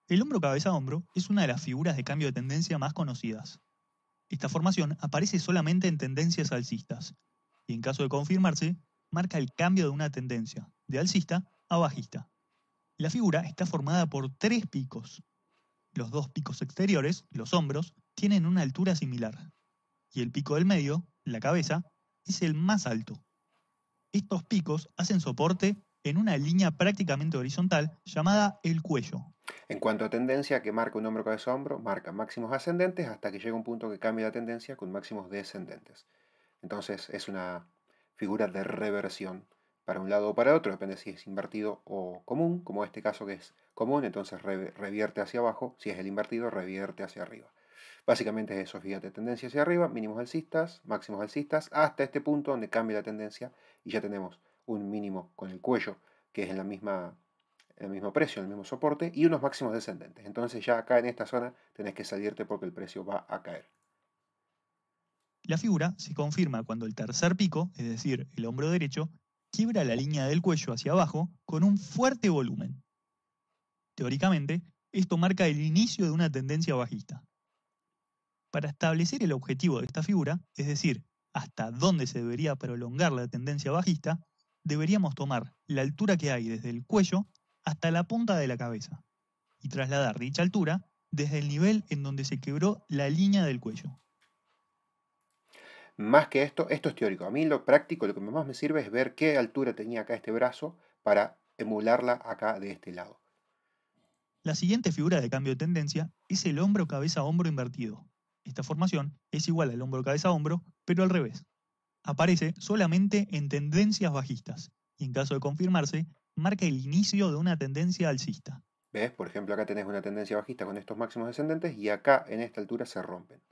El hombro cabeza hombro es una de las figuras de cambio de tendencia más conocidas. Esta formación aparece solamente en tendencias alcistas y en caso de confirmarse, marca el cambio de una tendencia, de alcista a bajista. La figura está formada por tres picos. Los dos picos exteriores, los hombros, tienen una altura similar y el pico del medio, la cabeza, es el más alto. Estos picos hacen soporte en una línea prácticamente horizontal llamada el cuello. En cuanto a tendencia que marca un hombro cabeza hombro, marca máximos ascendentes hasta que llega un punto que cambia la tendencia con máximos descendentes. Entonces es una figura de reversión para un lado o para otro, depende si es invertido o común, como este caso que es común, entonces revierte hacia abajo, si es el invertido revierte hacia arriba. Básicamente es eso, fíjate, tendencia hacia arriba, mínimos alcistas, máximos alcistas, hasta este punto donde cambia la tendencia y ya tenemos un mínimo con el cuello, que es en el mismo precio, en el mismo soporte, y unos máximos descendentes. Entonces ya acá en esta zona tenés que salirte porque el precio va a caer. La figura se confirma cuando el tercer pico, es decir, el hombro derecho, quiebra la línea del cuello hacia abajo con un fuerte volumen. Teóricamente, esto marca el inicio de una tendencia bajista. Para establecer el objetivo de esta figura, es decir, hasta dónde se debería prolongar la tendencia bajista, deberíamos tomar la altura que hay desde el cuello hasta la punta de la cabeza y trasladar dicha altura desde el nivel en donde se quebró la línea del cuello. Más que esto es teórico. A mí lo práctico, lo que más me sirve es ver qué altura tenía acá este brazo para emularla acá de este lado. La siguiente figura de cambio de tendencia es el hombro cabeza hombro invertido. Esta formación es igual al hombro cabeza hombro, pero al revés. Aparece solamente en tendencias bajistas y en caso de confirmarse, marca el inicio de una tendencia alcista. ¿Ves? Por ejemplo, acá tenés una tendencia bajista con estos máximos descendentes y acá en esta altura se rompen.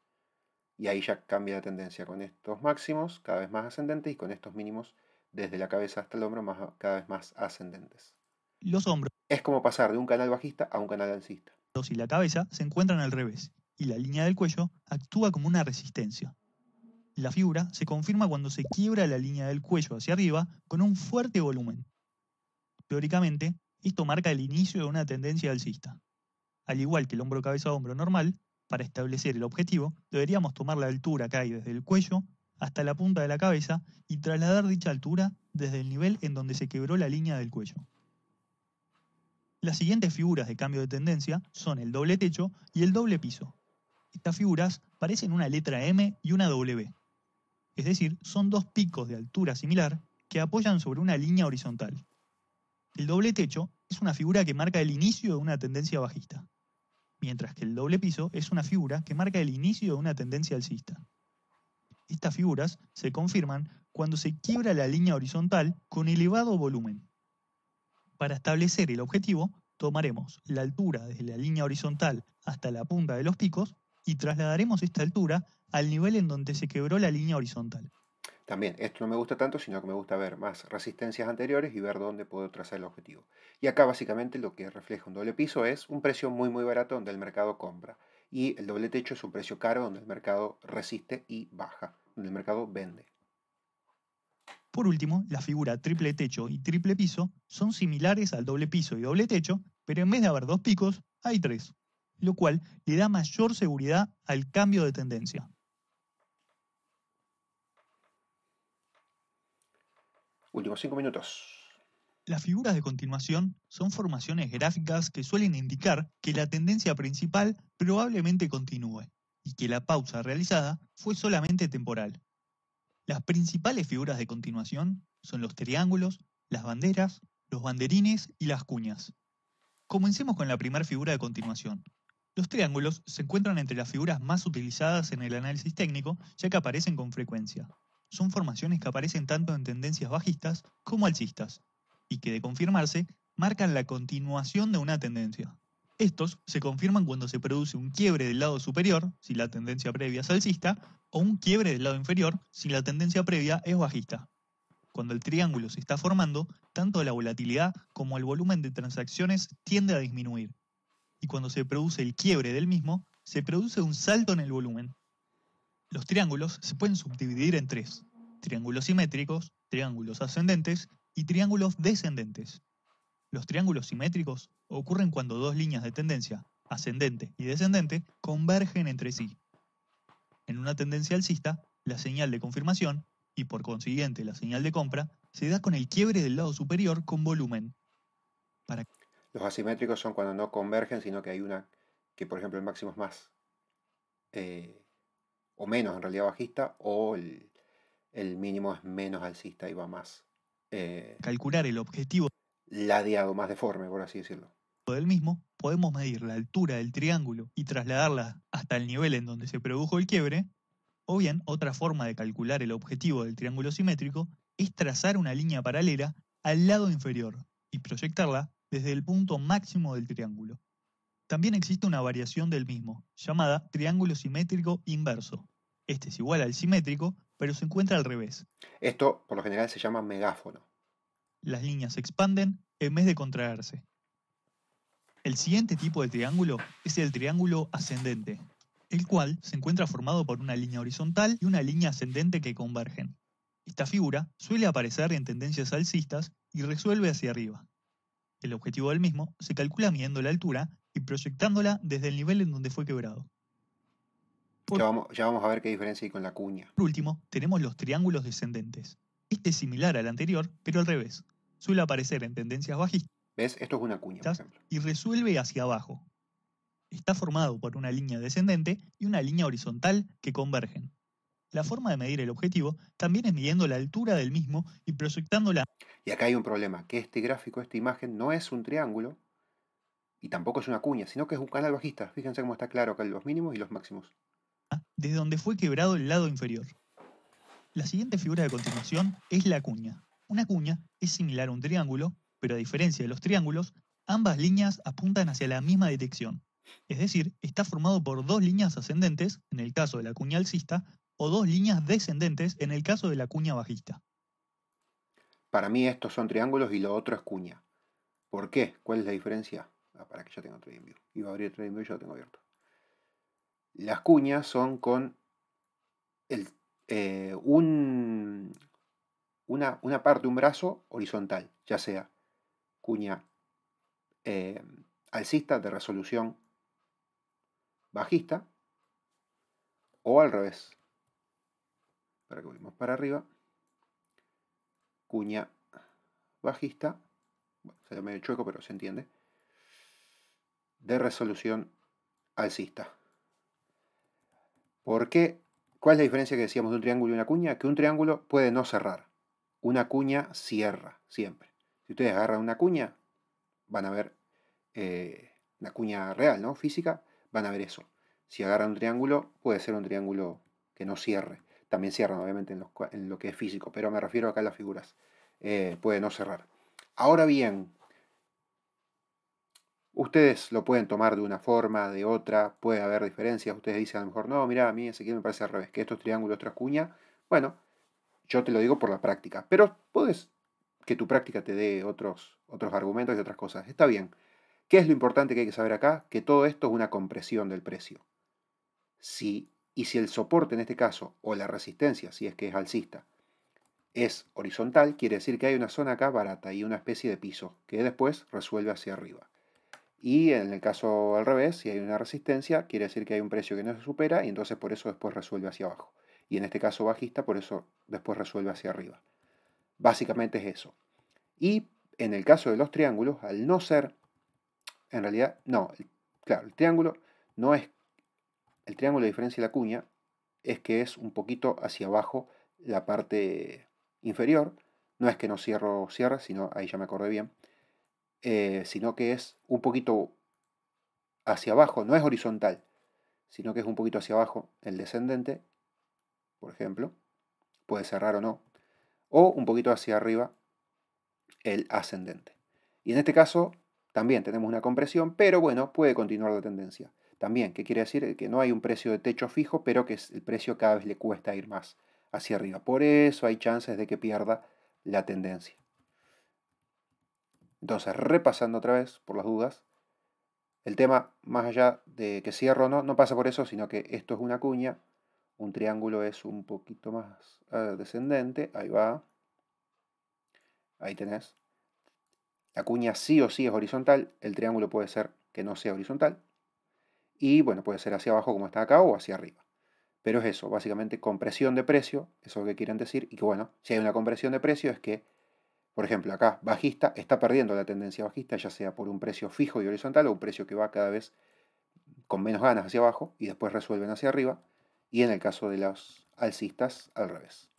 Y ahí ya cambia la tendencia con estos máximos cada vez más ascendentes y con estos mínimos desde la cabeza hasta el hombro cada vez más ascendentes. Los hombros Es como pasar de un canal bajista a un canal alcista. y la cabeza se encuentran al revés y la línea del cuello actúa como una resistencia. La figura se confirma cuando se quiebra la línea del cuello hacia arriba con un fuerte volumen. Teóricamente, esto marca el inicio de una tendencia alcista. Al igual que el hombro cabeza hombro normal, para establecer el objetivo, deberíamos tomar la altura que hay desde el cuello hasta la punta de la cabeza y trasladar dicha altura desde el nivel en donde se quebró la línea del cuello. Las siguientes figuras de cambio de tendencia son el doble techo y el doble piso. Estas figuras parecen una letra M y una W. Es decir, son dos picos de altura similar que apoyan sobre una línea horizontal. El doble techo es una figura que marca el inicio de una tendencia bajista, mientras que el doble piso es una figura que marca el inicio de una tendencia alcista. Estas figuras se confirman cuando se quiebra la línea horizontal con elevado volumen. Para establecer el objetivo, tomaremos la altura desde la línea horizontal hasta la punta de los picos y trasladaremos esta altura al nivel en donde se quebró la línea horizontal. También, esto no me gusta tanto, sino que me gusta ver más resistencias anteriores y ver dónde puedo trazar el objetivo. Y acá básicamente lo que refleja un doble piso es un precio muy barato donde el mercado compra. Y el doble techo es un precio caro donde el mercado resiste y baja, donde el mercado vende. Por último, la figura triple techo y triple piso son similares al doble piso y doble techo, pero en vez de haber dos picos, hay tres, lo cual le da mayor seguridad al cambio de tendencia. Últimos 5 minutos. Las figuras de continuación son formaciones gráficas que suelen indicar que la tendencia principal probablemente continúe y que la pausa realizada fue solamente temporal. Las principales figuras de continuación son los triángulos, las banderas, los banderines y las cuñas. Comencemos con la primera figura de continuación. Los triángulos se encuentran entre las figuras más utilizadas en el análisis técnico, ya que aparecen con frecuencia. son formaciones que aparecen tanto en tendencias bajistas como alcistas, y que de confirmarse, marcan la continuación de una tendencia. Estos se confirman cuando se produce un quiebre del lado superior, si la tendencia previa es alcista, o un quiebre del lado inferior, si la tendencia previa es bajista. Cuando el triángulo se está formando, tanto la volatilidad como el volumen de transacciones tiende a disminuir. Y cuando se produce el quiebre del mismo, se produce un salto en el volumen. Los triángulos se pueden subdividir en tres: triángulos simétricos, triángulos ascendentes y triángulos descendentes. Los triángulos simétricos ocurren cuando dos líneas de tendencia, ascendente y descendente, convergen entre sí. En una tendencia alcista, la señal de confirmación, y por consiguiente la señal de compra, se da con el quiebre del lado superior con volumen. Los asimétricos son cuando no convergen, sino que hay una que, por ejemplo, el máximo es más o menos en realidad bajista, o el mínimo es menos alcista y va más Calcular el objetivo ladeado, más deforme, por así decirlo. del mismo, podemos medir la altura del triángulo y trasladarla hasta el nivel en donde se produjo el quiebre, o bien otra forma de calcular el objetivo del triángulo simétrico es trazar una línea paralela al lado inferior y proyectarla desde el punto máximo del triángulo. También existe una variación del mismo, llamada triángulo simétrico inverso. Este es igual al simétrico, pero se encuentra al revés. Esto, por lo general, se llama megáfono. Las líneas se expanden en vez de contraerse. El siguiente tipo de triángulo es el triángulo ascendente, el cual se encuentra formado por una línea horizontal y una línea ascendente que convergen. Esta figura suele aparecer en tendencias alcistas y resuelve hacia arriba. El objetivo del mismo se calcula midiendo la altura y proyectándola desde el nivel en donde fue quebrado. Ya vamos a ver qué diferencia hay con la cuña. Por último, tenemos los triángulos descendentes. Este es similar al anterior, pero al revés. Suele aparecer en tendencias bajistas ¿Ves? Esto es una cuña, por ejemplo. y resuelve hacia abajo. Está formado por una línea descendente y una línea horizontal que convergen. La forma de medir el objetivo también es midiendo la altura del mismo y proyectándola. Y acá hay un problema, que este gráfico, esta imagen, no es un triángulo y tampoco es una cuña, sino que es un canal bajista. Fíjense cómo está claro acá los mínimos y los máximos. Desde donde fue quebrado el lado inferior. La siguiente figura de continuación es la cuña. Una cuña es similar a un triángulo, pero a diferencia de los triángulos, ambas líneas apuntan hacia la misma dirección. Es decir, está formado por dos líneas ascendentes, en el caso de la cuña alcista, o dos líneas descendentes, en el caso de la cuña bajista. Para mí estos son triángulos y lo otro es cuña. ¿Por qué? ¿Cuál es la diferencia? Para que ya tengo TradingView. Iba a abrir TradingView y ya lo tengo abierto. Las cuñas son con una parte, un brazo horizontal, ya sea cuña alcista de resolución bajista o al revés. Para que volvamos para arriba, cuña bajista, bueno, se ve medio chueco pero se entiende, de resolución alcista. ¿Por qué? ¿Cuál es la diferencia que decíamos de un triángulo y una cuña? Que un triángulo puede no cerrar. Una cuña cierra siempre. Si ustedes agarran una cuña, van a ver una cuña real, ¿no? Física, van a ver eso. Si agarran un triángulo, puede ser un triángulo que no cierre. También cierran, obviamente, en lo que es físico, pero me refiero acá a las figuras. Puede no cerrar. Ahora bien, ustedes lo pueden tomar de una forma, de otra, puede haber diferencias. Ustedes dicen a lo mejor, no, mira, a mí Ezequiel me parece al revés, que estos triángulos, otras cuñas. Bueno, yo te lo digo por la práctica, pero puedes que tu práctica te dé otros argumentos y otras cosas. Está bien. ¿Qué es lo importante que hay que saber acá? Que todo esto es una compresión del precio. Y si el soporte en este caso, o la resistencia, si es que es alcista, es horizontal, quiere decir que hay una zona acá barata y una especie de piso que después resuelve hacia arriba. Y en el caso al revés, si hay una resistencia, quiere decir que hay un precio que no se supera y entonces por eso después resuelve hacia abajo. Y en este caso bajista, por eso después resuelve hacia arriba. Básicamente es eso. Y en el caso de los triángulos, al no ser, en realidad, no, claro, el triángulo no es, el triángulo a diferencia de la cuña, es que es un poquito hacia abajo la parte inferior, no es que no cierra, sino, ahí ya me acordé bien, sino que es un poquito hacia abajo, no es horizontal, sino que es un poquito hacia abajo el descendente, por ejemplo, puede cerrar o no, o un poquito hacia arriba el ascendente. Y en este caso también tenemos una compresión, pero bueno, puede continuar la tendencia. También, ¿qué quiere decir? Que no hay un precio de techo fijo, pero que el precio cada vez le cuesta ir más hacia arriba. Por eso hay chances de que pierda la tendencia. Entonces, repasando otra vez, por las dudas, el tema, más allá de que cierro o no, no pasa por eso, sino que esto es una cuña, un triángulo es un poquito más descendente, ahí va, ahí tenés. La cuña sí o sí es horizontal, el triángulo puede ser que no sea horizontal, y bueno, puede ser hacia abajo como está acá o hacia arriba. Pero es eso, básicamente compresión de precio, eso es lo que quieren decir, y que bueno, si hay una compresión de precio es que, por ejemplo, acá bajista está perdiendo la tendencia bajista, ya sea por un precio fijo y horizontal o un precio que va cada vez con menos ganas hacia abajo y después resuelven hacia arriba, y en el caso de los alcistas, al revés.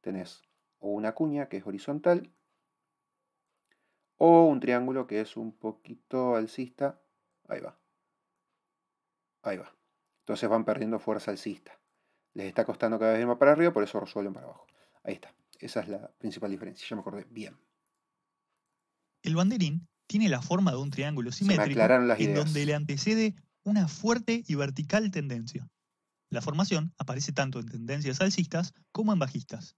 Tenés o una cuña que es horizontal, o un triángulo que es un poquito alcista, ahí va, ahí va. Entonces van perdiendo fuerza alcista. Les está costando cada vez ir más para arriba, por eso resuelven para abajo. Ahí está. Esa es la principal diferencia. Ya me acordé bien. El banderín tiene la forma de un triángulo Se me simétrico aclararon las en donde le ideas. antecede una fuerte y vertical tendencia. La formación aparece tanto en tendencias alcistas como en bajistas.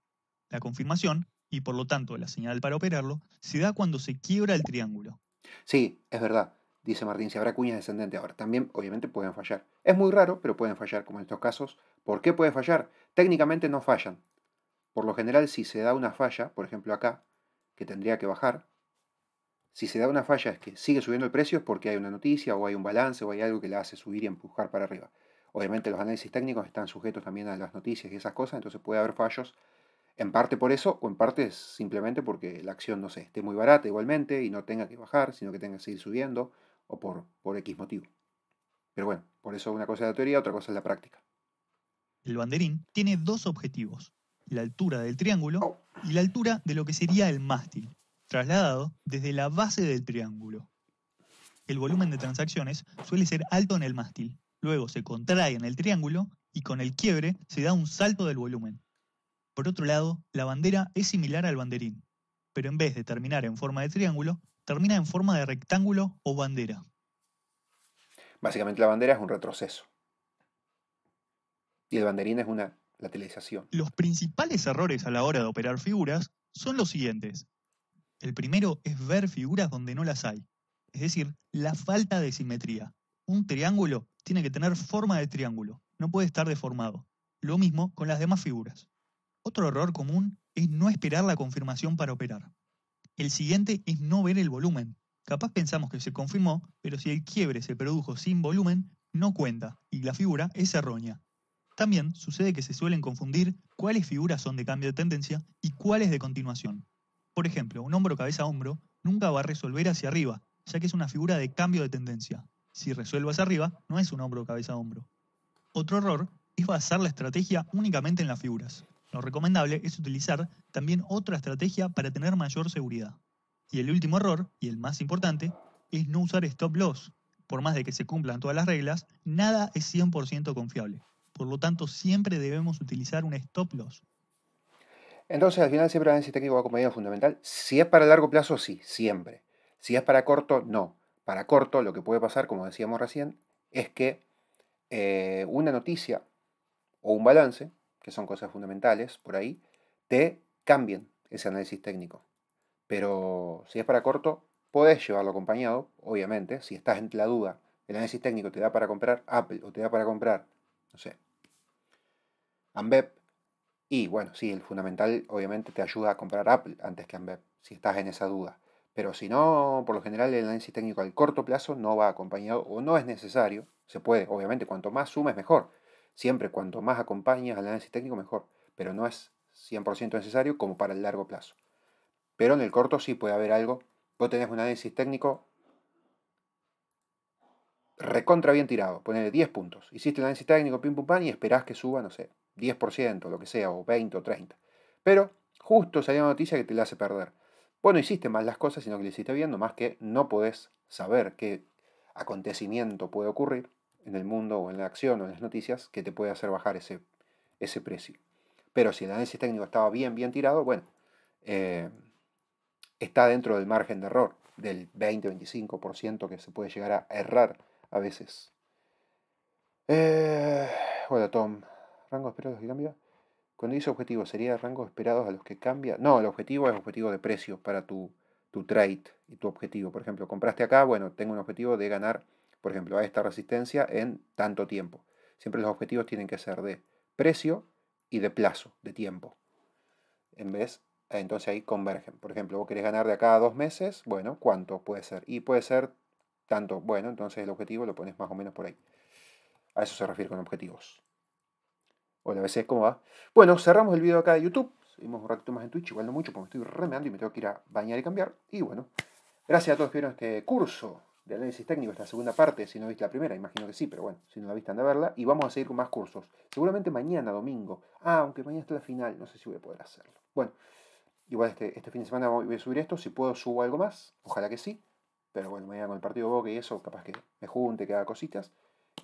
La confirmación, y por lo tanto la señal para operarlo, se da cuando se quiebra el triángulo. Sí, es verdad. Dice Martín, si habrá cuñas descendentes ahora. También, obviamente, pueden fallar. Es muy raro, pero pueden fallar, como en estos casos. ¿Por qué puede fallar? Técnicamente no fallan. Por lo general, si se da una falla, por ejemplo acá, que tendría que bajar, si se da una falla es que sigue subiendo el precio es porque hay una noticia o hay un balance o hay algo que la hace subir y empujar para arriba. Obviamente los análisis técnicos están sujetos también a las noticias y esas cosas, entonces puede haber fallos en parte por eso o en parte simplemente porque la acción, no sé, esté muy barata igualmente y no tenga que bajar, sino que tenga que seguir subiendo o por X motivo. Pero bueno, por eso una cosa es la teoría, otra cosa es la práctica. El banderín tiene dos objetivos, la altura del triángulo Oh, y la altura de lo que sería el mástil, trasladado desde la base del triángulo. El volumen de transacciones suele ser alto en el mástil, luego se contrae en el triángulo y con el quiebre se da un salto del volumen. Por otro lado, la bandera es similar al banderín, pero en vez de terminar en forma de triángulo, termina en forma de rectángulo o bandera. básicamente la bandera es un retroceso y el banderín es una lateralización. Los principales errores a la hora de operar figuras son los siguientes. El primero es ver figuras donde no las hay, es decir, la falta de simetría. Un triángulo tiene que tener forma de triángulo, no puede estar deformado. Lo mismo con las demás figuras. Otro error común es no esperar la confirmación para operar. El siguiente es no ver el volumen. Capaz pensamos que se confirmó, pero si el quiebre se produjo sin volumen, no cuenta y la figura es errónea. También sucede que se suelen confundir cuáles figuras son de cambio de tendencia y cuáles de continuación. Por ejemplo, un hombro cabeza a hombro nunca va a resolver hacia arriba, ya que es una figura de cambio de tendencia. Si resuelve hacia arriba, no es un hombro cabeza a hombro. Otro error es basar la estrategia únicamente en las figuras. Lo recomendable es utilizar también otra estrategia para tener mayor seguridad. Y el último error, y el más importante, es no usar stop loss. Por más de que se cumplan todas las reglas, nada es 100% confiable. Por lo tanto, siempre debemos utilizar un stop loss. Entonces, al final siempre el análisis técnico va acompañado fundamental. Si es para largo plazo, sí, siempre. Si es para corto, no. Para corto, lo que puede pasar, como decíamos recién, es que una noticia o un balance, que son cosas fundamentales por ahí, te cambien ese análisis técnico. Pero si es para corto, podés llevarlo acompañado, obviamente. Si estás en la duda, el análisis técnico te da para comprar Apple o te da para comprar, no sé, Ambev. Y bueno, sí, el fundamental obviamente te ayuda a comprar Apple antes que Ambev, si estás en esa duda. Pero si no, por lo general el análisis técnico al corto plazo no va acompañado o no es necesario. Se puede, obviamente, cuanto más sumes mejor. Siempre cuanto más acompañas al análisis técnico mejor. Pero no es 100% necesario como para el largo plazo. Pero en el corto sí puede haber algo. Vos tenés un análisis técnico recontra bien tirado, ponele 10 puntos. Hiciste el análisis técnico, pim pum pam, y esperás que suba, no sé, 10%, lo que sea, o 20 o 30. Pero justo salió una noticia que te la hace perder. Vos no hiciste mal las cosas, sino que lo hiciste bien, nomás que no podés saber qué acontecimiento puede ocurrir en el mundo o en la acción o en las noticias que te puede hacer bajar ese precio. Pero si el análisis técnico estaba bien tirado, bueno, está dentro del margen de error, del 20-25% que se puede llegar a errar a veces. Hola Tom, rango esperados que cambia. Cuando dice objetivo, ¿sería rangos esperados a los que cambia? No, el objetivo es objetivo de precio para tu trade y tu objetivo. Por ejemplo, compraste acá, bueno, tengo un objetivo de ganar, por ejemplo, a esta resistencia en tanto tiempo. Siempre los objetivos tienen que ser de precio y de plazo, de tiempo. Entonces ahí convergen. Por ejemplo, vos querés ganar de acá a 2 meses, bueno, ¿cuánto puede ser? Y puede ser tanto, bueno, entonces el objetivo lo pones más o menos por ahí. A eso se refiere con objetivos. Hola, veces, ¿cómo va? Bueno, cerramos el video acá de YouTube. Seguimos un ratito más en Twitch, igual no mucho porque me estoy remeando y me tengo que ir a bañar y cambiar. Y bueno, gracias a todos que vieron este curso de análisis técnico, esta segunda parte. Si no viste la primera, imagino que sí, pero bueno, si no la viste, anda a verla. Y vamos a seguir con más cursos. Seguramente mañana, domingo. Aunque mañana está la final, no sé si voy a poder hacerlo. Bueno, igual este fin de semana voy a subir esto. Si puedo, subo algo más. Ojalá que sí. Pero bueno, mañana con el partido de Boca y eso, capaz que me junte, que haga cositas.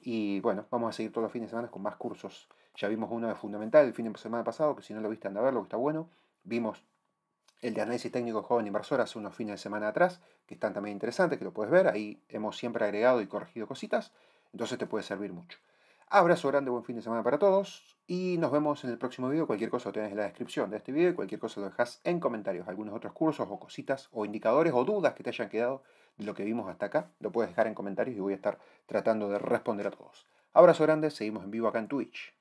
Y bueno, vamos a seguir todos los fines de semana con más cursos. Ya vimos uno de fundamental el fin de semana pasado, que si no lo viste anda a verlo, que está bueno. Vimos el de análisis técnico joven inversor hace unos fines de semana atrás, que están también interesantes, que lo puedes ver. Ahí hemos siempre agregado y corregido cositas, entonces te puede servir mucho. Abrazo grande, buen fin de semana para todos y nos vemos en el próximo video. Cualquier cosa lo tenés en la descripción de este video y cualquier cosa lo dejas en comentarios. Algunos otros cursos o cositas o indicadores o dudas que te hayan quedado de lo que vimos hasta acá, lo puedes dejar en comentarios y voy a estar tratando de responder a todos. Abrazo grande, seguimos en vivo acá en Twitch.